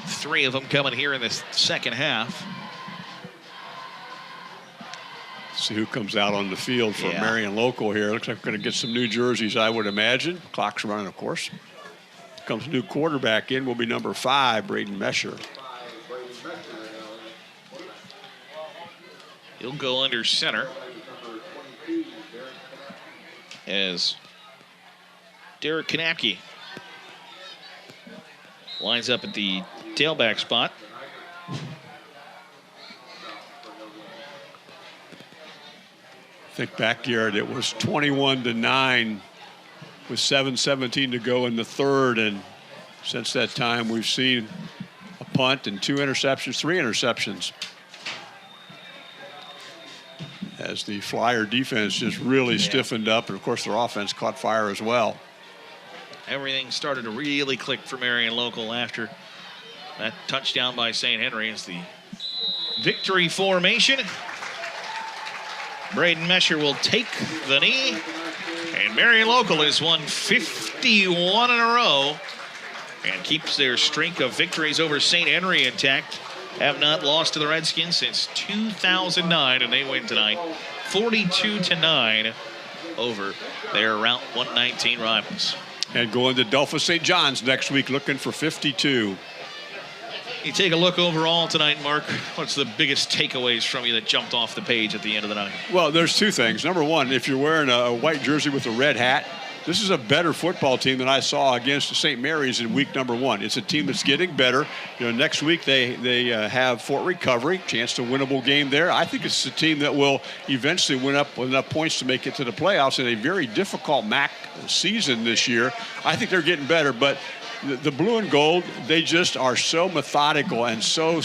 [SPEAKER 1] 3 of them coming here in the second half.
[SPEAKER 2] See who comes out on the field for
[SPEAKER 1] Yeah.
[SPEAKER 2] Marion Local here. Looks like we're going to get some new jerseys, I would imagine. Clock's running, of course. Comes a new quarterback in, will be number 5, Braden Mesher.
[SPEAKER 1] He'll go under center as Derek Kanapke lines up at the tailback spot.
[SPEAKER 2] Think back, Garrett, it was 21-9 with 7:17 to go in the third, and since that time we've seen a punt and 2 interceptions, 3 interceptions, as the Flyer defense just really stiffened up, and of course their offense caught fire as well.
[SPEAKER 1] Everything started to really click for Marion Local after that touchdown by St. Henry as the victory formation. Braden Mesher will take the knee, and Marion Local has won 51 in a row and keeps their streak of victories over St. Henry intact. Have not lost to the Redskins since 2009, and they win tonight 42-9 over their Route 119 rivals.
[SPEAKER 2] And going to Delphos St. John's next week, looking for 52.
[SPEAKER 1] You take a look overall tonight, Mark. What's the biggest takeaways from you that jumped off the page at the end of the night?
[SPEAKER 2] Well, there's 2 things. Number one, if you're wearing a white jersey with a red hat, this is a better football team than I saw against St. Mary's in week number 1. It's a team that's getting better. You know, next week they have Fort Recovery, chance to winnable game there. I think it's a team that will eventually win up with enough points to make it to the playoffs in a very difficult MAC season this year. I think they're getting better, but the blue and gold, they just are so methodical and so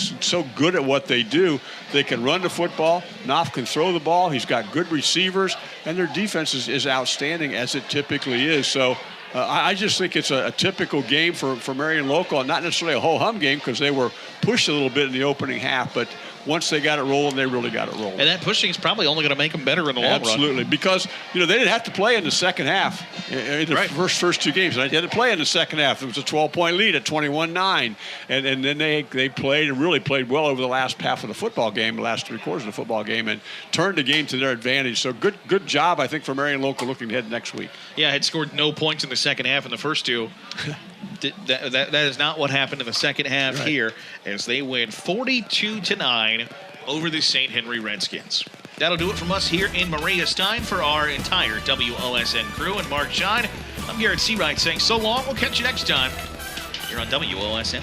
[SPEAKER 2] good at what they do. They can run the football. Knopf can throw the ball. He's got good receivers, and their defense is outstanding, as it typically is. So I just think it's a typical game for Marion Local, and not necessarily a ho-hum game because they were pushed a little bit in the opening half, but once they got it rolling, they really got it rolling.
[SPEAKER 1] And that pushing is probably only going to make them better in the long run.
[SPEAKER 2] Absolutely, because they didn't have to play in the second half in the first 2 games. They had to play in the second half. It was a 12-point lead at 21-9, and then they played and really played well over the last half of the football game, the last 3 quarters of the football game, and turned the game to their advantage. So good job, I think, for Marion Local looking ahead next week.
[SPEAKER 1] Yeah, had scored no points in the second half in the first 2. That is not what happened in the second half here, as they win 42-9 over the St. Henry Redskins. That'll do it from us here in Maria's time. For our entire WOSN crew and Mark Shine, I'm Garrett Seawright saying so long. We'll catch you next time here on WOSN.